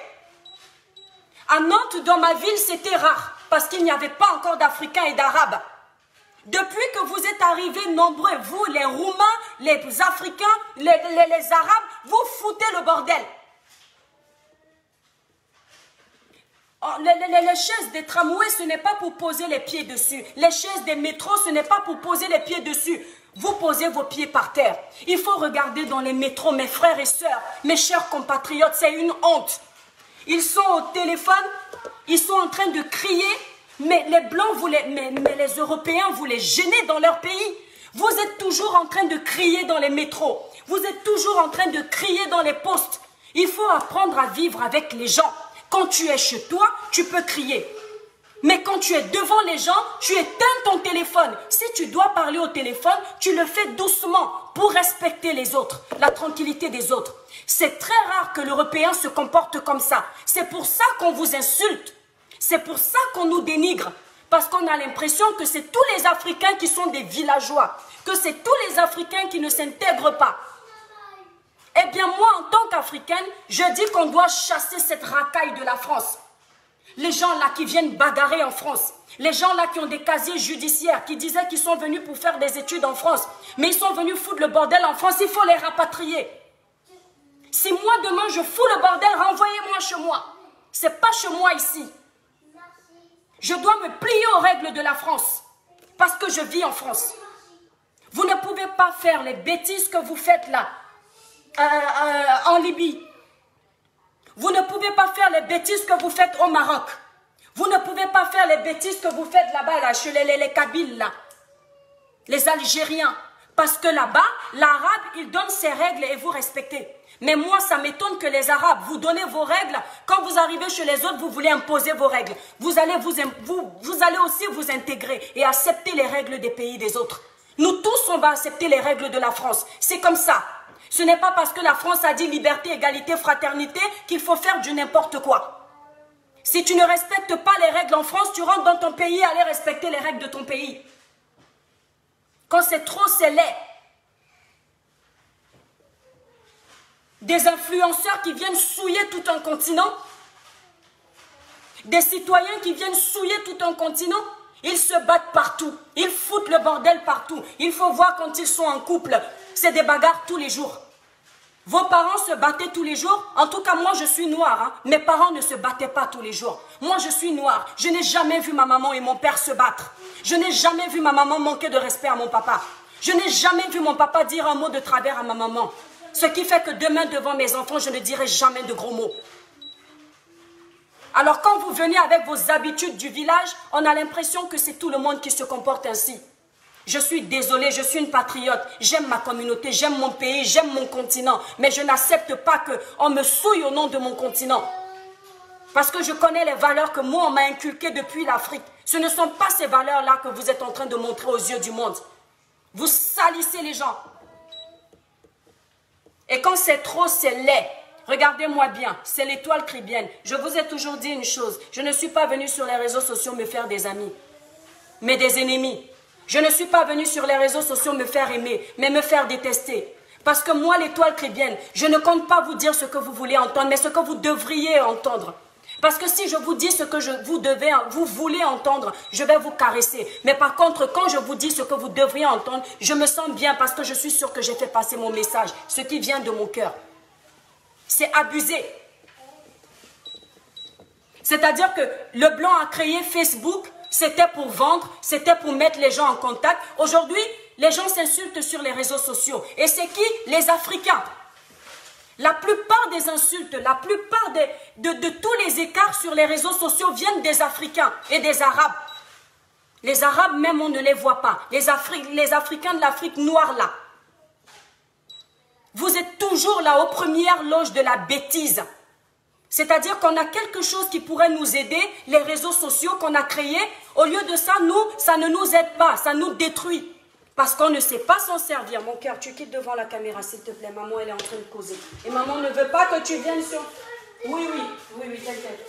À Nantes, dans ma ville, c'était rare. Parce qu'il n'y avait pas encore d'Africains et d'Arabes. Depuis que vous êtes arrivés nombreux, vous, les Roumains, les Africains, les Arabes, vous foutez le bordel. Les chaises des tramways, ce n'est pas pour poser les pieds dessus. Les chaises des métros, ce n'est pas pour poser les pieds dessus. Vous posez vos pieds par terre. Il faut regarder dans les métros, mes frères et sœurs, mes chers compatriotes, c'est une honte. Ils sont au téléphone, ils sont en train de crier, mais les Blancs, mais les Européens, vous les gênez dans leur pays. Vous êtes toujours en train de crier dans les métros. Vous êtes toujours en train de crier dans les postes. Il faut apprendre à vivre avec les gens. Quand tu es chez toi, tu peux crier. Mais quand tu es devant les gens, tu éteins ton téléphone. Si tu dois parler au téléphone, tu le fais doucement pour respecter les autres, la tranquillité des autres. C'est très rare que l'Européen se comporte comme ça. C'est pour ça qu'on vous insulte. C'est pour ça qu'on nous dénigre. Parce qu'on a l'impression que c'est tous les Africains qui sont des villageois. Que c'est tous les Africains qui ne s'intègrent pas. Eh bien, moi, en tant qu'Africaine, je dis qu'on doit chasser cette racaille de la France. Les gens là qui viennent bagarrer en France. Les gens là qui ont des casiers judiciaires, qui disaient qu'ils sont venus pour faire des études en France. Mais ils sont venus foutre le bordel en France, il faut les rapatrier. Si moi, demain, je fous le bordel, renvoyez-moi chez moi. C'est pas chez moi ici. Je dois me plier aux règles de la France. Parce que je vis en France. Vous ne pouvez pas faire les bêtises que vous faites là. En Libye. Vous ne pouvez pas faire les bêtises que vous faites au Maroc. Vous ne pouvez pas faire les bêtises que vous faites là-bas, là, chez les Kabyles, là. Les Algériens. Parce que là-bas, l'arabe, il donne ses règles et vous respectez. Mais moi, ça m'étonne que les arabes, vous donnez vos règles. Quand vous arrivez chez les autres, vous voulez imposer vos règles. Vous allez aussi vous intégrer et accepter les règles des pays des autres. Nous tous, on va accepter les règles de la France. C'est comme ça. Ce n'est pas parce que la France a dit liberté, égalité, fraternité qu'il faut faire du n'importe quoi. Si tu ne respectes pas les règles en France, tu rentres dans ton pays, allez respecter les règles de ton pays. Quand c'est trop, c'est laid. Des influenceurs qui viennent souiller tout un continent. Des citoyens qui viennent souiller tout un continent. Ils se battent partout. Ils foutent le bordel partout. Il faut voir quand ils sont en couple. C'est des bagarres tous les jours. Vos parents se battaient tous les jours. En tout cas, moi, je suis noire. Hein. Mes parents ne se battaient pas tous les jours. Moi, je suis noire. Je n'ai jamais vu ma maman et mon père se battre. Je n'ai jamais vu ma maman manquer de respect à mon papa. Je n'ai jamais vu mon papa dire un mot de travers à ma maman. Ce qui fait que demain, devant mes enfants, je ne dirai jamais de gros mots. Alors, quand vous venez avec vos habitudes du village, on a l'impression que c'est tout le monde qui se comporte ainsi. Je suis désolée, je suis une patriote. J'aime ma communauté, j'aime mon pays, j'aime mon continent. Mais je n'accepte pas qu'on me souille au nom de mon continent. Parce que je connais les valeurs que moi, on m'a inculquées depuis l'Afrique. Ce ne sont pas ces valeurs-là que vous êtes en train de montrer aux yeux du monde. Vous salissez les gens. Et quand c'est trop, c'est laid. Regardez-moi bien, c'est l'étoile cribienne. Je vous ai toujours dit une chose. Je ne suis pas venue sur les réseaux sociaux me faire des amis, mais des ennemis. Je ne suis pas venue sur les réseaux sociaux me faire aimer, mais me faire détester. Parce que moi, l'étoile chrétienne, je ne compte pas vous dire ce que vous voulez entendre, mais ce que vous devriez entendre. Parce que si je vous dis ce que vous voulez entendre, je vais vous caresser. Mais par contre, quand je vous dis ce que vous devriez entendre, je me sens bien parce que je suis sûre que j'ai fait passer mon message, ce qui vient de mon cœur. C'est abusé. C'est-à-dire que le blanc a créé Facebook, c'était pour vendre, c'était pour mettre les gens en contact. Aujourd'hui, les gens s'insultent sur les réseaux sociaux. Et c'est qui? Les Africains. La plupart des insultes, la plupart de tous les écarts sur les réseaux sociaux viennent des Africains et des Arabes. Les Arabes même, on ne les voit pas. Les Africains de l'Afrique noire là. Vous êtes toujours là aux premières loges de la bêtise. C'est-à-dire qu'on a quelque chose qui pourrait nous aider, les réseaux sociaux qu'on a créés. Au lieu de ça, nous, ça ne nous aide pas, ça nous détruit. Parce qu'on ne sait pas s'en servir. Mon cœur, tu quittes devant la caméra, s'il te plaît. Maman, elle est en train de causer. Et maman ne veut pas que tu viennes sur... Oui, t'inquiète.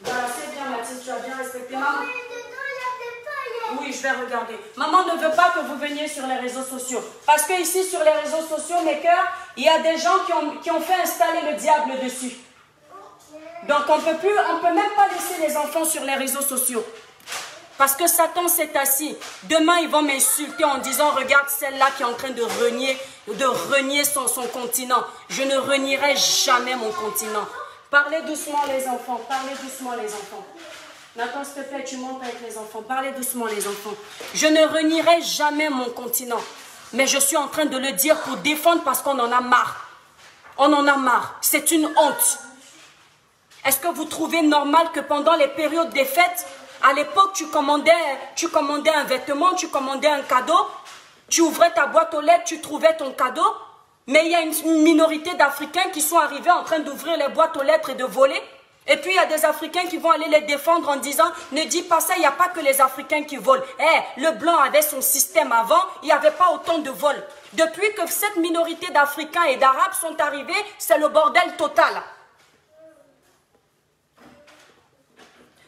Voilà, c'est bien, Mathilde, tu as bien respecté. Maman... Oui, je vais regarder. Maman ne veut pas que vous veniez sur les réseaux sociaux. Parce que ici, sur les réseaux sociaux, mes cœurs, il y a des gens qui ont fait installer le diable dessus. Donc, on peut même pas laisser les enfants sur les réseaux sociaux. Parce que Satan s'est assis. Demain, ils vont m'insulter en disant, regarde celle-là qui est en train de renier son continent. Je ne renierai jamais mon continent. Parlez doucement les enfants, parlez doucement les enfants. Nathan, s'il te plaît, tu montes avec les enfants. Parlez doucement les enfants. Je ne renierai jamais mon continent. Mais je suis en train de le dire pour défendre parce qu'on en a marre. On en a marre. C'est une honte. Est-ce que vous trouvez normal que pendant les périodes des fêtes, à l'époque, tu commandais un vêtement, tu commandais un cadeau, tu ouvrais ta boîte aux lettres, tu trouvais ton cadeau, mais il y a une minorité d'Africains qui sont arrivés en train d'ouvrir les boîtes aux lettres et de voler. Et puis il y a des Africains qui vont aller les défendre en disant, ne dis pas ça, il n'y a pas que les Africains qui volent. Le blanc avait son système avant, il n'y avait pas autant de vols. Depuis que cette minorité d'Africains et d'Arabes sont arrivés, c'est le bordel total.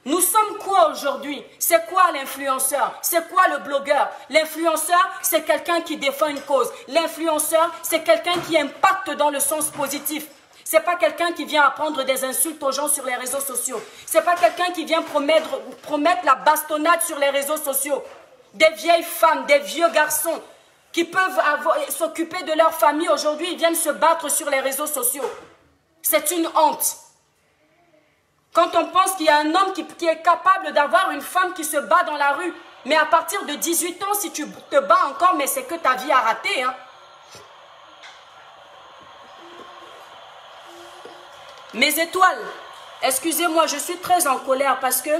Nous sommes quoi aujourd'hui? C'est quoi l'influenceur? C'est quoi le blogueur? L'influenceur, c'est quelqu'un qui défend une cause. L'influenceur, c'est quelqu'un qui impacte dans le sens positif. C'est pas quelqu'un qui vient apprendre des insultes aux gens sur les réseaux sociaux. C'est pas quelqu'un qui vient promettre la bastonnade sur les réseaux sociaux. Des vieilles femmes, des vieux garçons qui peuvent s'occuper de leur famille aujourd'hui, ils viennent se battre sur les réseaux sociaux. C'est une honte. Quand on pense qu'il y a un homme qui est capable d'avoir une femme qui se bat dans la rue, mais à partir de 18 ans, si tu te bats encore, mais c'est que ta vie a raté, hein. Mes étoiles, excusez-moi, je suis très en colère parce que,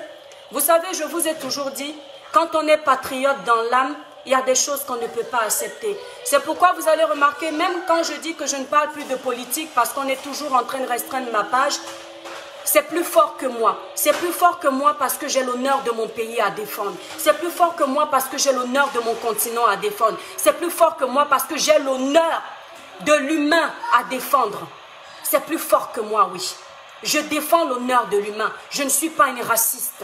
vous savez, je vous ai toujours dit, quand on est patriote dans l'âme, il y a des choses qu'on ne peut pas accepter. C'est pourquoi vous allez remarquer, même quand je dis que je ne parle plus de politique, parce qu'on est toujours en train de restreindre ma page, c'est plus fort que moi. C'est plus fort que moi parce que j'ai l'honneur de mon pays à défendre. C'est plus fort que moi parce que j'ai l'honneur de mon continent à défendre. C'est plus fort que moi parce que j'ai l'honneur de l'humain à défendre. C'est plus fort que moi, oui. Je défends l'honneur de l'humain. Je ne suis pas une raciste.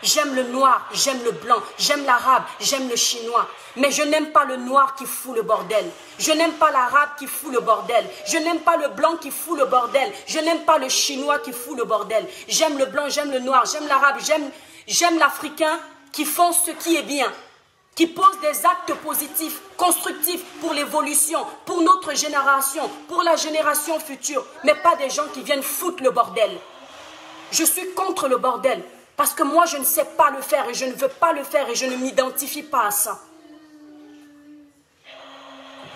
J'aime le noir, j'aime le blanc, j'aime l'arabe, j'aime le chinois. Mais je n'aime pas le noir qui fout le bordel. Je n'aime pas l'arabe qui fout le bordel. Je n'aime pas le blanc qui fout le bordel. Je n'aime pas le chinois qui fout le bordel. J'aime le blanc, j'aime le noir, j'aime l'arabe, j'aime l'africain qui font ce qui est bien. Qui posent des actes positifs, constructifs pour l'évolution, pour notre génération, pour la génération future. Mais pas des gens qui viennent foutre le bordel. Je suis contre le bordel. Parce que moi, je ne sais pas le faire et je ne veux pas le faire et je ne m'identifie pas à ça.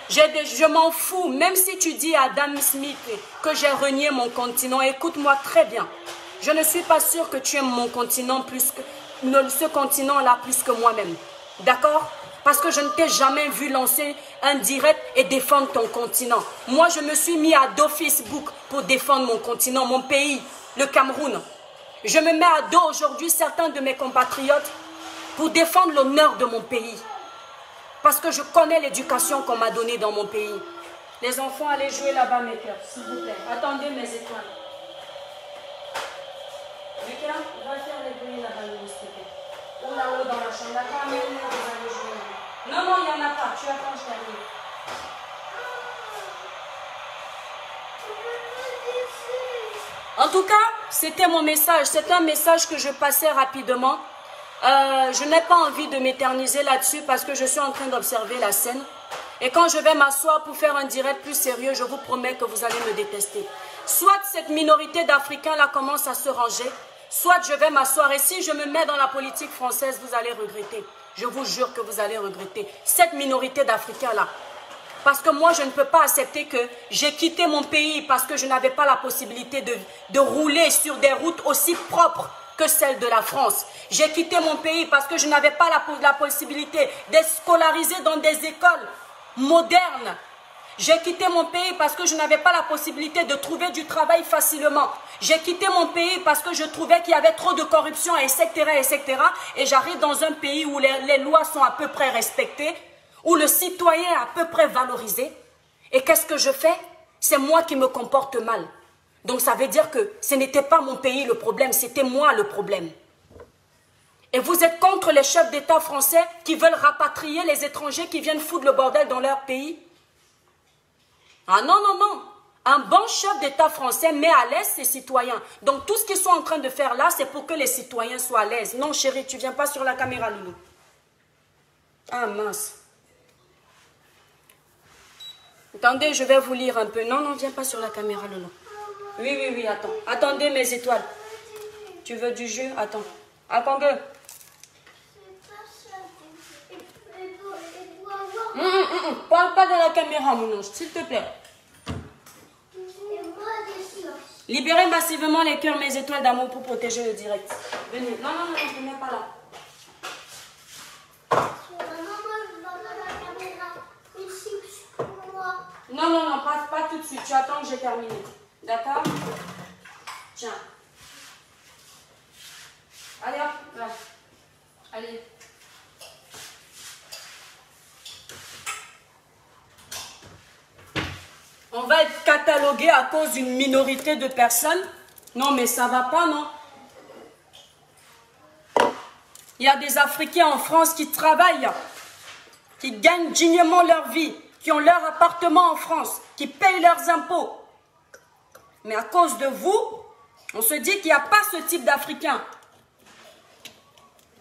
Je m'en fous. Même si tu dis à Adam Smith que j'ai renié mon continent, écoute-moi très bien. Je ne suis pas sûre que tu aimes mon continent plus que ce continent-là plus que moi-même. D'accord? Parce que je ne t'ai jamais vu lancer un direct et défendre ton continent. Moi, je me suis mis à dos Facebook pour défendre mon continent, mon pays, le Cameroun. Je me mets à dos aujourd'hui certains de mes compatriotes pour défendre l'honneur de mon pays. Parce que je connais l'éducation qu'on m'a donnée dans mon pays. Les enfants, allez jouer là-bas, mes cœurs, s'il vous plaît. Attendez mes étoiles. Lucas, va faire les bruits là-bas, s'il te plaît. Ou là-haut dans la chambre. D'accord, mais vous allez jouer là. Non, non, il n'y en a pas. Tu attends, je t'arrive. En tout cas, c'était mon message. C'est un message que je passais rapidement. Je n'ai pas envie de m'éterniser là-dessus parce que je suis en train d'observer la scène. Et quand je vais m'asseoir pour faire un direct plus sérieux, je vous promets que vous allez me détester. Soit cette minorité d'Africains-là commence à se ranger, soit je vais m'asseoir. Et si je me mets dans la politique française, vous allez regretter. Je vous jure que vous allez regretter. Cette minorité d'Africains-là. Parce que moi, je ne peux pas accepter que j'ai quitté mon pays parce que je n'avais pas la possibilité de rouler sur des routes aussi propres que celles de la France. J'ai quitté mon pays parce que je n'avais pas la possibilité d'être scolarisé dans des écoles modernes. J'ai quitté mon pays parce que je n'avais pas la possibilité de trouver du travail facilement. J'ai quitté mon pays parce que je trouvais qu'il y avait trop de corruption, etc., etc. Et j'arrive dans un pays où les lois sont à peu près respectées, où le citoyen est à peu près valorisé. Et qu'est-ce que je fais? C'est moi qui me comporte mal. Donc ça veut dire que ce n'était pas mon pays le problème, c'était moi le problème. Et vous êtes contre les chefs d'État français qui veulent rapatrier les étrangers qui viennent foutre le bordel dans leur pays? Ah non, non, non. Un bon chef d'État français met à l'aise ses citoyens. Donc tout ce qu'ils sont en train de faire là, c'est pour que les citoyens soient à l'aise. Non chérie, tu ne viens pas sur la caméra, Loulou. Ah mince. Attendez, je vais vous lire un peu. Non, non, viens pas sur la caméra, Loulou. Oui, oui, oui, attends. Attendez mes étoiles. Tu veux du jus? Attends. Attendez. Parle pas de la caméra, mon ange, s'il te plaît. Libérez massivement les cœurs, mes étoiles d'amour pour protéger le direct. Venez. Non, non, non, je ne mets pas là. Non, non, non, pas tout de suite. Tu attends que j'ai terminé. D'accord? Tiens. Allez, hop, là. Allez. On va être catalogué à cause d'une minorité de personnes. Non, mais ça va pas, non? Il y a des Africains en France qui travaillent, qui gagnent dignement leur vie, qui ont leur appartement en France, qui payent leurs impôts. Mais à cause de vous, on se dit qu'il n'y a pas ce type d'Africains.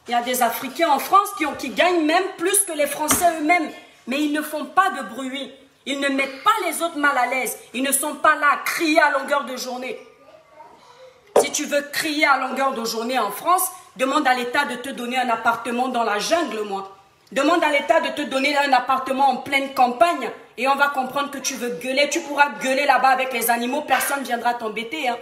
Il y a des Africains en France qui gagnent même plus que les Français eux-mêmes. Mais ils ne font pas de bruit. Ils ne mettent pas les autres mal à l'aise. Ils ne sont pas là à crier à longueur de journée. Si tu veux crier à longueur de journée en France, demande à l'État de te donner un appartement dans la jungle, moi. Demande à l'État de te donner un appartement en pleine campagne et on va comprendre que tu veux gueuler. Tu pourras gueuler là-bas avec les animaux, personne ne viendra t'embêter. Hein.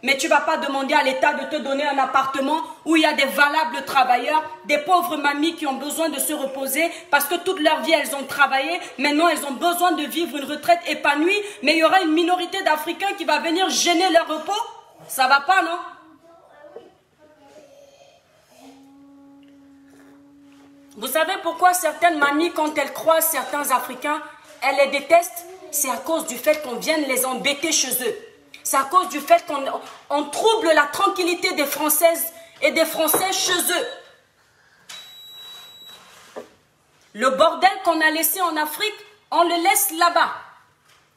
Mais tu ne vas pas demander à l'État de te donner un appartement où il y a des valables travailleurs, des pauvres mamies qui ont besoin de se reposer parce que toute leur vie, elles ont travaillé. Maintenant, elles ont besoin de vivre une retraite épanouie. Mais il y aura une minorité d'Africains qui va venir gêner leur repos. Ça va pas, non? Vous savez pourquoi certaines mamies, quand elles croisent certains Africains, elles les détestent? C'est à cause du fait qu'on vienne les embêter chez eux. C'est à cause du fait qu'on trouble la tranquillité des Françaises et des Français chez eux. Le bordel qu'on a laissé en Afrique, on le laisse là-bas.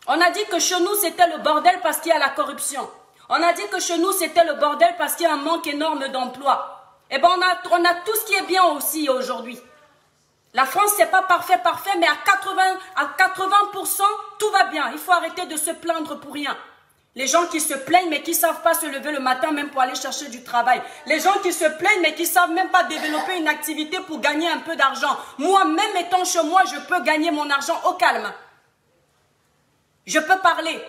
On a dit que chez nous, c'était le bordel parce qu'il y a la corruption. On a dit que chez nous, c'était le bordel parce qu'il y a un manque énorme d'emplois. Eh bien, on a tout ce qui est bien aussi aujourd'hui. La France, c'est pas parfait, mais à 80%, tout va bien. Il faut arrêter de se plaindre pour rien. Les gens qui se plaignent mais qui ne savent pas se lever le matin même pour aller chercher du travail. Les gens qui se plaignent mais qui ne savent même pas développer une activité pour gagner un peu d'argent. Moi, même étant chez moi, je peux gagner mon argent au calme. Je peux parler.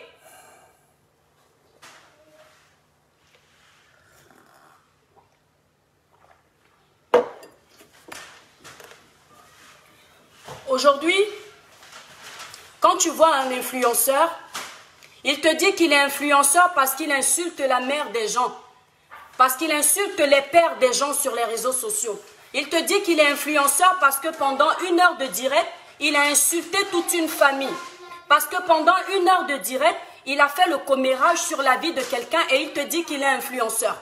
Aujourd'hui, quand tu vois un influenceur, il te dit qu'il est influenceur parce qu'il insulte la mère des gens, parce qu'il insulte les pères des gens sur les réseaux sociaux. Il te dit qu'il est influenceur parce que pendant 1 heure de direct, il a insulté toute une famille. Parce que pendant 1 heure de direct, il a fait le commérage sur la vie de quelqu'un et il te dit qu'il est influenceur.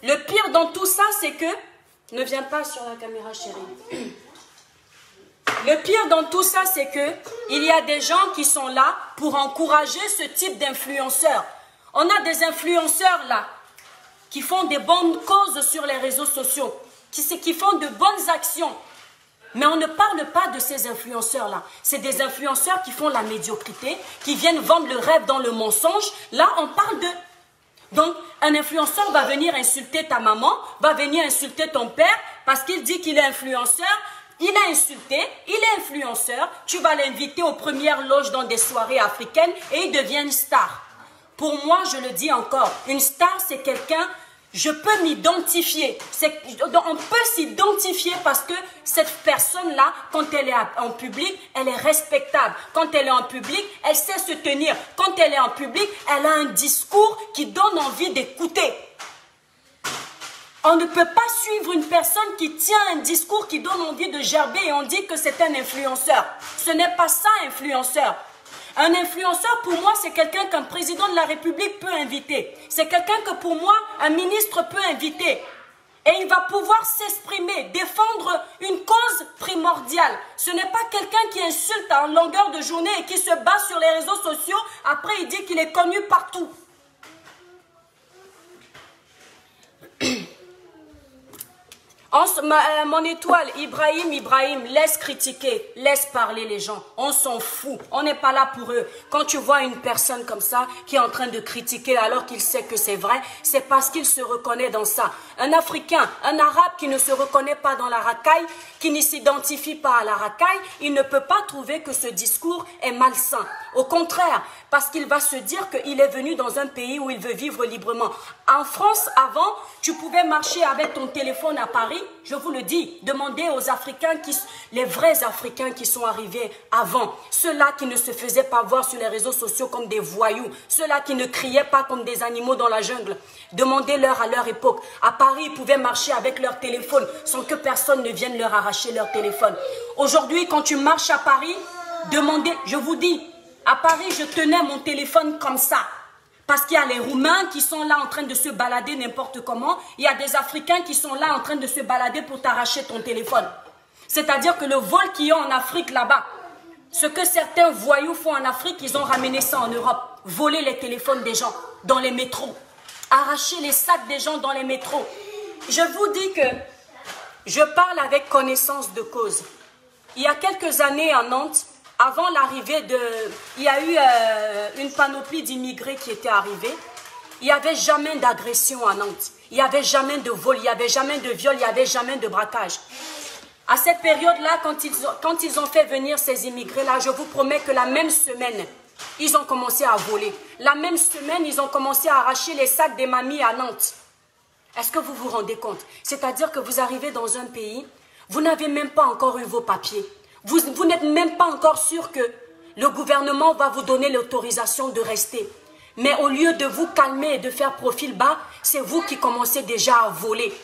Le pire dans tout ça, c'est que... Ne viens pas sur la caméra, chérie. Le pire dans tout ça, c'est que il y a des gens qui sont là pour encourager ce type d'influenceurs. On a des influenceurs là qui font des bonnes causes sur les réseaux sociaux, qui font de bonnes actions. Mais on ne parle pas de ces influenceurs-là. C'est des influenceurs qui font la médiocrité, qui viennent vendre le rêve dans le mensonge. Là, on parle d'eux. Donc, un influenceur va venir insulter ta maman, va venir insulter ton père parce qu'il dit qu'il est influenceur. Il a insulté, il est influenceur. Tu vas l'inviter aux premières loges dans des soirées africaines et il devient une star. Pour moi, je le dis encore, une star, c'est quelqu'un... Je peux m'identifier. On peut s'identifier parce que cette personne-là, quand elle est en public, elle est respectable. Quand elle est en public, elle sait se tenir. Quand elle est en public, elle a un discours qui donne envie d'écouter. On ne peut pas suivre une personne qui tient un discours qui donne envie de gerber et on dit que c'est un influenceur. Ce n'est pas ça, influenceur. Un influenceur, pour moi, c'est quelqu'un qu'un président de la République peut inviter. C'est quelqu'un que, pour moi, un ministre peut inviter. Et il va pouvoir s'exprimer, défendre une cause primordiale. Ce n'est pas quelqu'un qui insulte en longueur de journée et qui se bat sur les réseaux sociaux. Après, il dit qu'il est connu partout. Mon étoile, Ibrahim, laisse critiquer, laisse parler les gens. On s'en fout, on n'est pas là pour eux. Quand tu vois une personne comme ça qui est en train de critiquer alors qu'il sait que c'est vrai, c'est parce qu'il se reconnaît dans ça. Un Africain, un Arabe qui ne se reconnaît pas dans la racaille, qui ne s'identifie pas à la racaille, il ne peut pas trouver que ce discours est malsain. Au contraire, parce qu'il va se dire qu'il est venu dans un pays où il veut vivre librement. En France, avant, tu pouvais marcher avec ton téléphone à Paris. Je vous le dis, demandez aux Africains, les vrais Africains qui sont arrivés avant. Ceux-là qui ne se faisaient pas voir sur les réseaux sociaux comme des voyous. Ceux-là qui ne criaient pas comme des animaux dans la jungle. Demandez-leur à leur époque. À Paris, ils pouvaient marcher avec leur téléphone sans que personne ne vienne leur arracher leur téléphone. Aujourd'hui, quand tu marches à Paris, demandez, je vous dis, à Paris, je tenais mon téléphone comme ça. Parce qu'il y a les Roumains qui sont là en train de se balader n'importe comment. Il y a des Africains qui sont là en train de se balader pour t'arracher ton téléphone. C'est-à-dire que le vol qu'il y a en Afrique là-bas, ce que certains voyous font en Afrique, ils ont ramené ça en Europe. Voler les téléphones des gens dans les métros. Arracher les sacs des gens dans les métros. Je vous dis que je parle avec connaissance de cause. Il y a quelques années à Nantes, avant l'arrivée de... Il y a eu une panoplie d'immigrés qui étaient arrivés. Il n'y avait jamais d'agression à Nantes. Il n'y avait jamais de vol, il n'y avait jamais de viol, il n'y avait jamais de braquage. À cette période-là, quand ils ont fait venir ces immigrés-là, je vous promets que la même semaine, ils ont commencé à voler. La même semaine, ils ont commencé à arracher les sacs des mamies à Nantes. Est-ce que vous vous rendez compte? C'est-à-dire que vous arrivez dans un pays, vous n'avez même pas encore eu vos papiers. Vous n'êtes même pas encore sûr que le gouvernement va vous donner l'autorisation de rester. Mais au lieu de vous calmer et de faire profil bas, c'est vous qui commencez déjà à voler.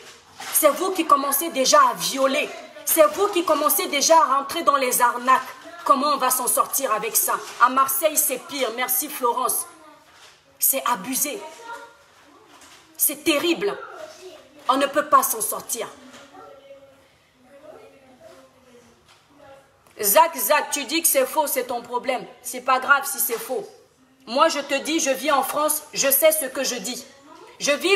C'est vous qui commencez déjà à violer. C'est vous qui commencez déjà à rentrer dans les arnaques. Comment on va s'en sortir avec ça? À Marseille, c'est pire. Merci Florence. C'est abusé. C'est terrible. On ne peut pas s'en sortir. Zach, tu dis que c'est faux, c'est ton problème. C'est pas grave si c'est faux. Moi, je te dis, je vis en France, je sais ce que je dis.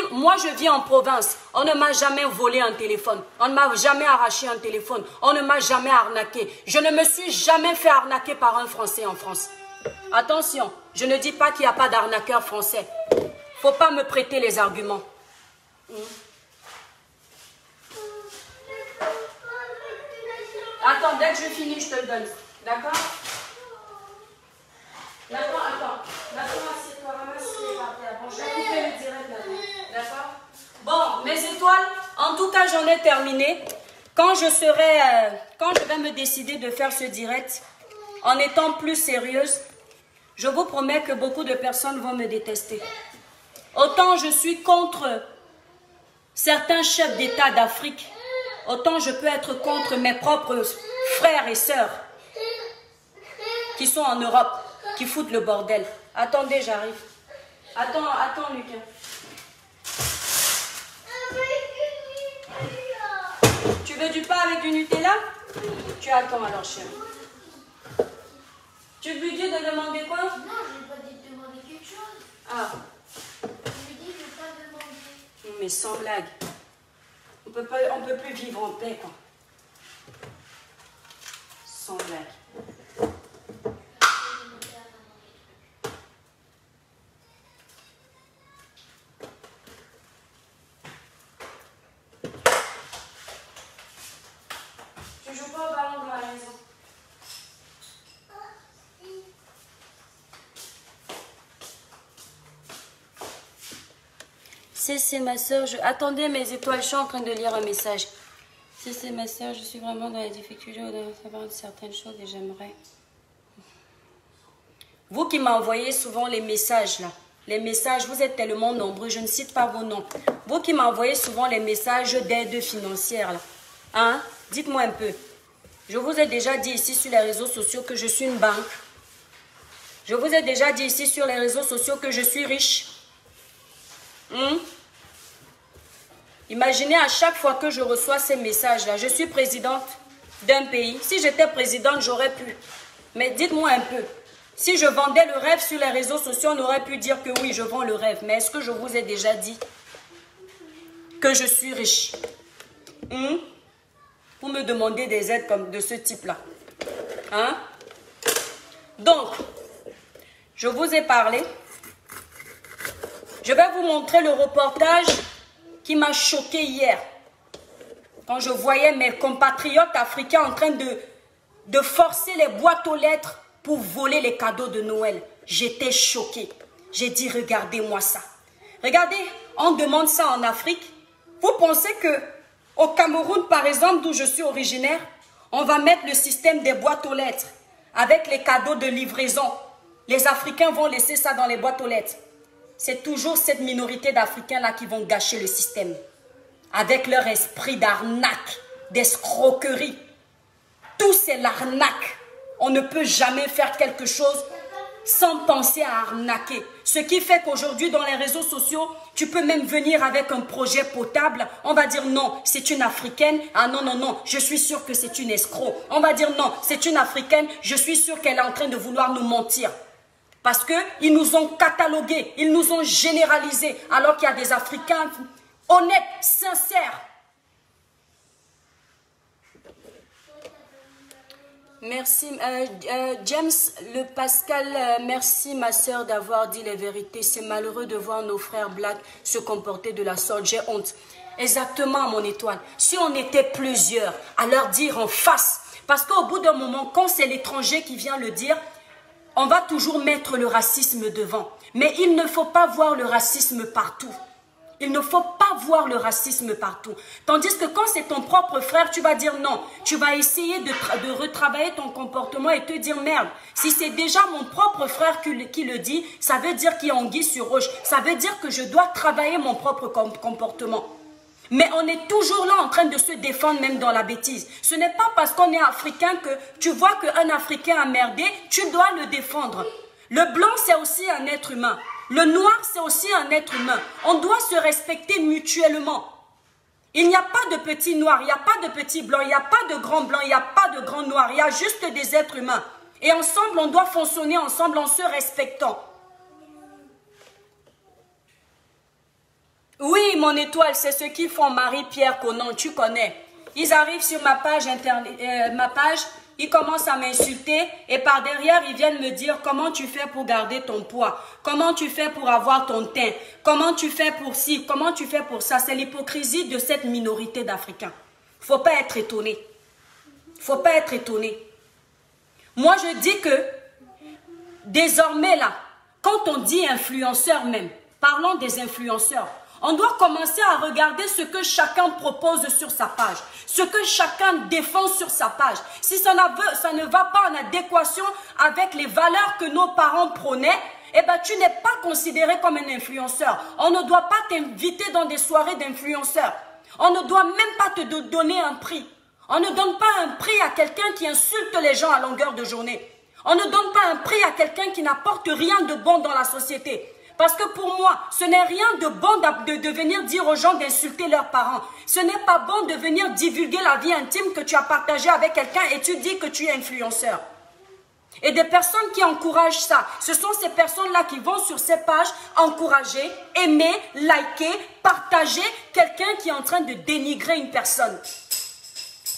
Moi, je vis en province. On ne m'a jamais volé un téléphone. On ne m'a jamais arraché un téléphone. On ne m'a jamais arnaqué. Je ne me suis jamais fait arnaquer par un Français en France. Attention, je ne dis pas qu'il n'y a pas d'arnaqueurs français. Faut pas me prêter les arguments. Attends, dès que je finis, je te le donne. D'accord? D'accord, attends. Maintenant, assieds-toi, ramasse les papiers. Bon, je vais couper le direct maintenant. D'accord? Bon, mes étoiles, en tout cas, j'en ai terminé. quand je vais me décider de faire ce direct, en étant plus sérieuse, je vous promets que beaucoup de personnes vont me détester. Autant je suis contre certains chefs d'État d'Afrique, autant je peux être contre mes propres frères et sœurs qui sont en Europe, qui foutent le bordel. Attendez, j'arrive. Attends, Lucas. Tu veux du pain avec du Nutella? Tu attends alors, chérie. Tu lui dis de demander quoi? Non, je n'ai pas dit de demander quelque chose. Ah. Je lui dis de ne pas demander. Mais sans blague. On peut plus vivre en paix, quoi. Sans blague. Tu joues pas au ballon dans la maison? C'est ma soeur. Attendez mes étoiles, je suis en train de lire un message. C'est ma soeur, je suis vraiment dans les difficultés de savoir certaines choses et j'aimerais. Vous qui m'envoyez souvent les messages là, les messages, vous êtes tellement nombreux, je ne cite pas vos noms. Vous qui m'envoyez souvent les messages d'aide financière là, hein, dites-moi un peu. Je vous ai déjà dit ici sur les réseaux sociaux que je suis une banque. Je vous ai déjà dit ici sur les réseaux sociaux que je suis riche. Imaginez à chaque fois que je reçois ces messages-là, je suis présidente d'un pays. Si j'étais présidente, j'aurais pu. Mais dites-moi un peu, si je vendais le rêve sur les réseaux sociaux, on aurait pu dire que oui, je vends le rêve. Mais est-ce que je vous ai déjà dit que je suis riche? Vous me demandez des aides comme de ce type-là. Hein? Donc, je vous ai parlé. Je vais vous montrer le reportage qui m'a choqué hier. Quand je voyais mes compatriotes africains en train de forcer les boîtes aux lettres pour voler les cadeaux de Noël. J'étais choquée. J'ai dit, regardez-moi ça. Regardez, on demande ça en Afrique. Vous pensez que au Cameroun, par exemple, d'où je suis originaire, on va mettre le système des boîtes aux lettres avec les cadeaux de livraison. Les Africains vont laisser ça dans les boîtes aux lettres. C'est toujours cette minorité d'Africains-là qui vont gâcher le système. Avec leur esprit d'arnaque, d'escroquerie. Tout c'est l'arnaque. On ne peut jamais faire quelque chose sans penser à arnaquer. Ce qui fait qu'aujourd'hui, dans les réseaux sociaux, tu peux même venir avec un projet potable. On va dire non, c'est une Africaine. Ah non, non, non, je suis sûre que c'est une escroc. On va dire non, c'est une Africaine. Je suis sûre qu'elle est en train de vouloir nous mentir. Parce qu'ils nous ont catalogués, ils nous ont généralisés, alors qu'il y a des Africains honnêtes, sincères. Merci, James Le Pascal, merci ma soeur d'avoir dit les vérités. C'est malheureux de voir nos frères blacks se comporter de la sorte. J'ai honte. Exactement, mon étoile. Si on était plusieurs à leur dire en face, parce qu'au bout d'un moment, quand c'est l'étranger qui vient le dire, on va toujours mettre le racisme devant. Mais il ne faut pas voir le racisme partout. Il ne faut pas voir le racisme partout. Tandis que quand c'est ton propre frère, tu vas dire non. Tu vas essayer de retravailler ton comportement et te dire merde. Si c'est déjà mon propre frère qui le dit, ça veut dire qu'il y a anguille sur roche. Ça veut dire que je dois travailler mon propre comportement. Mais on est toujours là en train de se défendre même dans la bêtise. Ce n'est pas parce qu'on est africain que tu vois qu'un Africain a merdé, tu dois le défendre. Le blanc, c'est aussi un être humain. Le noir, c'est aussi un être humain. On doit se respecter mutuellement. Il n'y a pas de petits noirs, il n'y a pas de petits blancs, il n'y a pas de grands blancs, il n'y a pas de grands noirs. Il y a juste des êtres humains. Et ensemble, on doit fonctionner ensemble en se respectant. Oui, mon étoile, c'est ce qu'ils font Marie-Pierre Conan, tu connais. Ils arrivent sur ma page, ils commencent à m'insulter et par derrière, ils viennent me dire comment tu fais pour garder ton poids, comment tu fais pour avoir ton teint, comment tu fais pour ci, comment tu fais pour ça. C'est l'hypocrisie de cette minorité d'Africains. Il ne faut pas être étonné. Il ne faut pas être étonné. Moi, je dis que désormais là, quand on dit influenceurs même, parlons des influenceurs, On doit commencer à regarder ce que chacun propose sur sa page, ce que chacun défend sur sa page. Si ça ne va pas en adéquation avec les valeurs que nos parents prônaient, eh ben, tu n'es pas considéré comme un influenceur. On ne doit pas t'inviter dans des soirées d'influenceurs. On ne doit même pas te donner un prix. On ne donne pas un prix à quelqu'un qui insulte les gens à longueur de journée. On ne donne pas un prix à quelqu'un qui n'apporte rien de bon dans la société. Parce que pour moi, ce n'est rien de bon de venir dire aux gens d'insulter leurs parents. Ce n'est pas bon de venir divulguer la vie intime que tu as partagée avec quelqu'un et tu dis que tu es influenceur. Et des personnes qui encouragent ça, ce sont ces personnes-là qui vont sur ces pages encourager, aimer, liker, partager quelqu'un qui est en train de dénigrer une personne.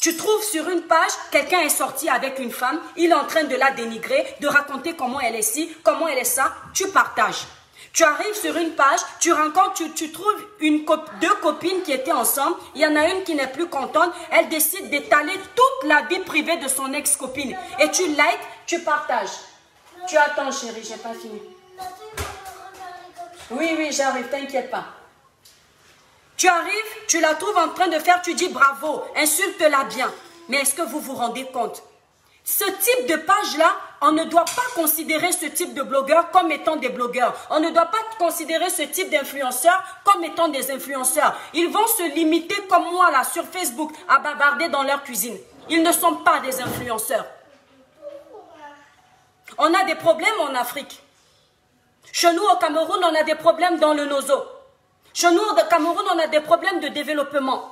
Tu trouves sur une page, quelqu'un est sorti avec une femme, il est en train de la dénigrer, de raconter comment elle est ci, comment elle est ça, tu partages. Tu arrives sur une page, tu rencontres, tu trouves deux copines qui étaient ensemble, il y en a une qui n'est plus contente, elle décide d'étaler toute la vie privée de son ex-copine. Et tu likes, tu partages. Tu attends chérie, j'ai pas fini. Oui, j'arrive, t'inquiète pas. Tu arrives, tu la trouves en train de faire, tu dis bravo, insulte-la bien. Mais est-ce que vous vous rendez compte? Ce type de page-là, on ne doit pas considérer ce type de blogueurs comme étant des blogueurs. On ne doit pas considérer ce type d'influenceurs comme étant des influenceurs. Ils vont se limiter comme moi là sur Facebook à bavarder dans leur cuisine. Ils ne sont pas des influenceurs. On a des problèmes en Afrique. Chez nous au Cameroun, on a des problèmes dans le nozo. Chez nous au Cameroun, on a des problèmes de développement.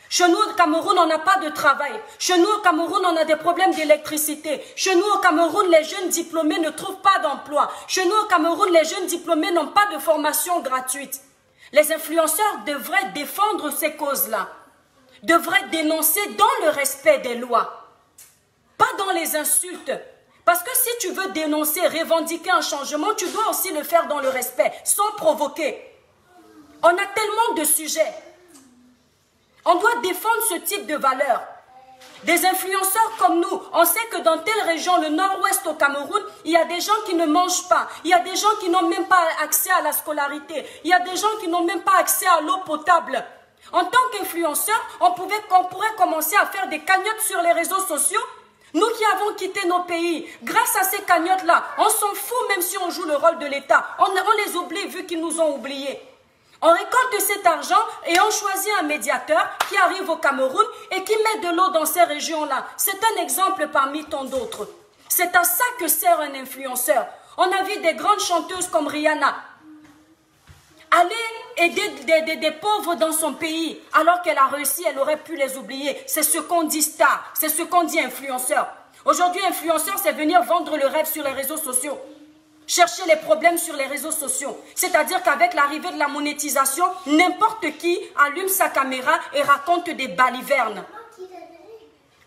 Chez nous au Cameroun, on n'a pas de travail. Chez nous au Cameroun, on a des problèmes d'électricité. Chez nous au Cameroun, les jeunes diplômés ne trouvent pas d'emploi. Chez nous au Cameroun, les jeunes diplômés n'ont pas de formation gratuite. Les influenceurs devraient défendre ces causes-là. Devraient dénoncer dans le respect des lois. Pas dans les insultes. Parce que si tu veux dénoncer, revendiquer un changement, tu dois aussi le faire dans le respect, sans provoquer. On a tellement de sujets. On doit défendre ce type de valeurs. Des influenceurs comme nous, on sait que dans telle région, le nord-ouest au Cameroun, il y a des gens qui ne mangent pas. Il y a des gens qui n'ont même pas accès à la scolarité. Il y a des gens qui n'ont même pas accès à l'eau potable. En tant qu'influenceurs, on pourrait commencer à faire des cagnottes sur les réseaux sociaux. Nous qui avons quitté nos pays, grâce à ces cagnottes-là, on s'en fout même si on joue le rôle de l'État. On les oublie vu qu'ils nous ont oubliés. On récolte cet argent et on choisit un médiateur qui arrive au Cameroun et qui met de l'eau dans ces régions-là. C'est un exemple parmi tant d'autres. C'est à ça que sert un influenceur. On a vu des grandes chanteuses comme Rihanna aller aider des pauvres dans son pays. Alors qu'elle a réussi, elle aurait pu les oublier. C'est ce qu'on dit star, c'est ce qu'on dit influenceur. Aujourd'hui, influenceur, c'est venir vendre le rêve sur les réseaux sociaux. Chercher les problèmes sur les réseaux sociaux. C'est-à-dire qu'avec l'arrivée de la monétisation, n'importe qui allume sa caméra et raconte des balivernes.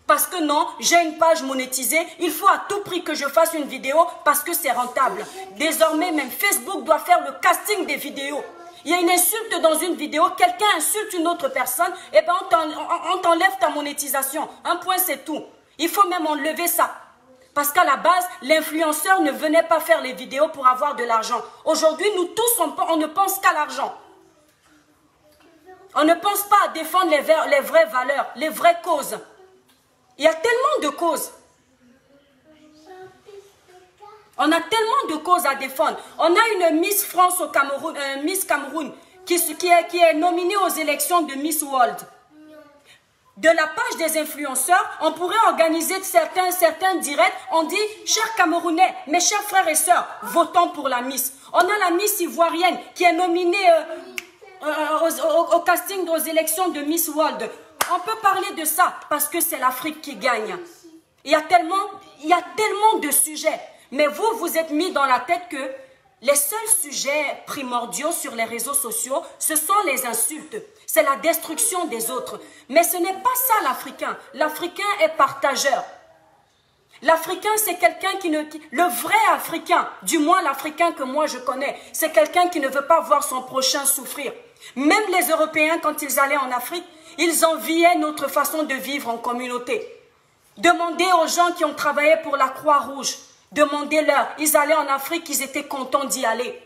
Parce que non, j'ai une page monétisée, il faut à tout prix que je fasse une vidéo parce que c'est rentable. Désormais, même Facebook doit faire le casting des vidéos. Il y a une insulte dans une vidéo, quelqu'un insulte une autre personne, et ben on t'enlève ta monétisation. Un point, c'est tout. Il faut même enlever ça. Parce qu'à la base, l'influenceur ne venait pas faire les vidéos pour avoir de l'argent. Aujourd'hui, nous tous, on ne pense qu'à l'argent. On ne pense pas à défendre les vraies valeurs, les vraies causes. Il y a tellement de causes. On a tellement de causes à défendre. On a une Miss France au Cameroun, Miss Cameroun, qui est nominée aux élections de Miss World. De la page des influenceurs, on pourrait organiser certains directs. On dit, chers Camerounais, mes chers frères et sœurs, votons pour la Miss. On a la Miss ivoirienne qui est nominée au casting aux élections de Miss World. On peut parler de ça parce que c'est l'Afrique qui gagne. Il y a tellement de sujets. Mais vous êtes mis dans la tête que les seuls sujets primordiaux sur les réseaux sociaux, ce sont les insultes. C'est la destruction des autres. Mais ce n'est pas ça l'Africain. L'Africain est partageur. L'Africain, c'est quelqu'un le vrai Africain, du moins l'Africain que moi je connais, c'est quelqu'un qui ne veut pas voir son prochain souffrir. Même les Européens, quand ils allaient en Afrique, ils enviaient notre façon de vivre en communauté. Demandez aux gens qui ont travaillé pour la Croix-Rouge, demandez-leur, ils allaient en Afrique, ils étaient contents d'y aller.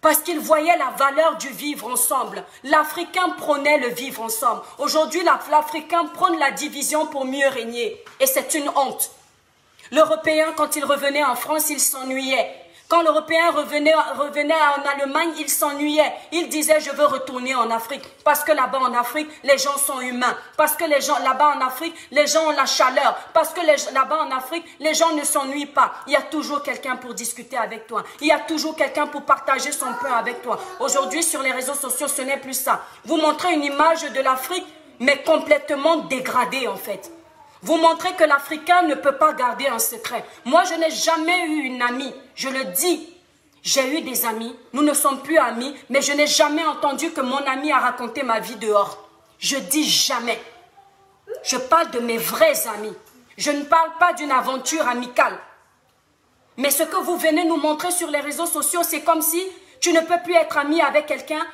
Parce qu'il voyait la valeur du vivre ensemble. L'Africain prônait le vivre ensemble. Aujourd'hui, l'Africain prône la division pour mieux régner. Et c'est une honte. L'Européen, quand il revenait en France, il s'ennuyait. Quand l'Européen revenait en Allemagne, il s'ennuyait. Il disait, je veux retourner en Afrique. Parce que là-bas en Afrique, les gens sont humains. Parce que là-bas en Afrique, les gens ont la chaleur. Parce que là-bas en Afrique, les gens ne s'ennuient pas. Il y a toujours quelqu'un pour discuter avec toi. Il y a toujours quelqu'un pour partager son pain avec toi. Aujourd'hui, sur les réseaux sociaux, ce n'est plus ça. Vous montrez une image de l'Afrique, mais complètement dégradée en fait. Vous montrez que l'Africain ne peut pas garder un secret. Moi, je n'ai jamais eu une amie. Je le dis. J'ai eu des amis. Nous ne sommes plus amis. Mais je n'ai jamais entendu que mon ami a raconté ma vie dehors. Je dis jamais. Je parle de mes vrais amis. Je ne parle pas d'une aventure amicale. Mais ce que vous venez nous montrer sur les réseaux sociaux, c'est comme si tu ne peux plus être ami avec quelqu'un.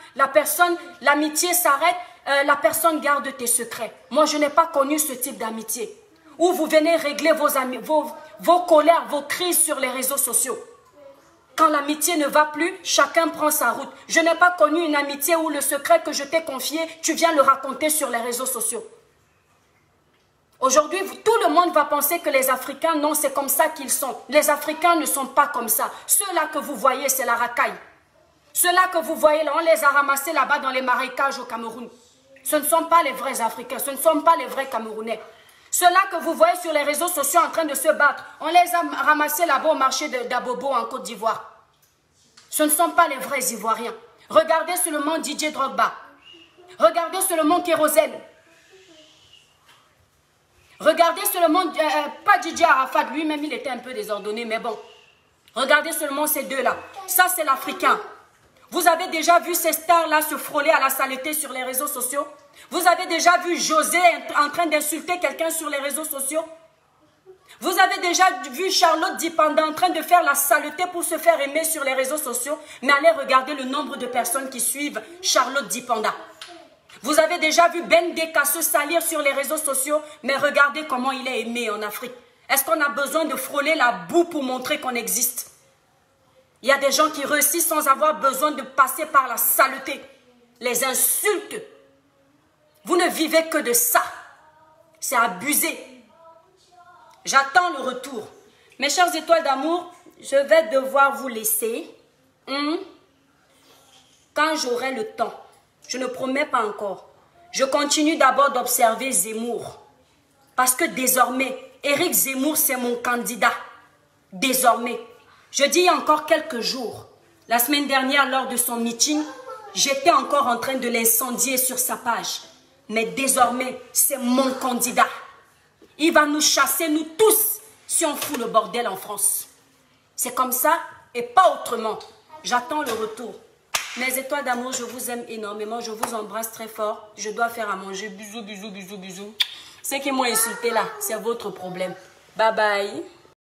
L'amitié s'arrête. La personne garde tes secrets. Moi, je n'ai pas connu ce type d'amitié. Où vous venez régler vos colères, vos crises sur les réseaux sociaux. Quand l'amitié ne va plus, chacun prend sa route. Je n'ai pas connu une amitié où le secret que je t'ai confié, tu viens le raconter sur les réseaux sociaux. Aujourd'hui, tout le monde va penser que les Africains, non, c'est comme ça qu'ils sont. Les Africains ne sont pas comme ça. Ceux-là que vous voyez, c'est la racaille. Ceux-là que vous voyez là, on les a ramassés là-bas dans les marécages au Cameroun. Ce ne sont pas les vrais Africains, ce ne sont pas les vrais Camerounais. Ceux-là que vous voyez sur les réseaux sociaux en train de se battre, on les a ramassés là-bas au marché d'Abobo en Côte d'Ivoire. Ce ne sont pas les vrais Ivoiriens. Regardez seulement DJ Drogba. Regardez seulement Kérosène. Regardez seulement, pas DJ Arafat, lui-même il était un peu désordonné, mais bon. Regardez seulement ces deux-là. Ça c'est l'Africain. Vous avez déjà vu ces stars-là se frôler à la saleté sur les réseaux sociaux? Vous avez déjà vu José en train d'insulter quelqu'un sur les réseaux sociaux? Vous avez déjà vu Charlotte Dipanda en train de faire la saleté pour se faire aimer sur les réseaux sociaux? Mais allez regarder le nombre de personnes qui suivent Charlotte Dipanda. Vous avez déjà vu Ben Deka se salir sur les réseaux sociaux? Mais regardez comment il est aimé en Afrique. Est-ce qu'on a besoin de frôler la boue pour montrer qu'on existe? Il y a des gens qui réussissent sans avoir besoin de passer par la saleté, les insultes. Vous ne vivez que de ça. C'est abusé. J'attends le retour. Mes chères étoiles d'amour, je vais devoir vous laisser. Quand j'aurai le temps, je ne promets pas encore. Je continue d'abord d'observer Zemmour. Parce que désormais, Éric Zemmour, c'est mon candidat. Désormais. Je dis il y a encore quelques jours, la semaine dernière lors de son meeting, j'étais encore en train de l'incendier sur sa page. Mais désormais, c'est mon candidat. Il va nous chasser, nous tous, si on fout le bordel en France. C'est comme ça et pas autrement. J'attends le retour. Mes étoiles d'amour, je vous aime énormément. Je vous embrasse très fort. Je dois faire à manger. Bisous, bisous, bisous, bisous. Ceux qui m'ont insulté là, c'est votre problème. Bye bye.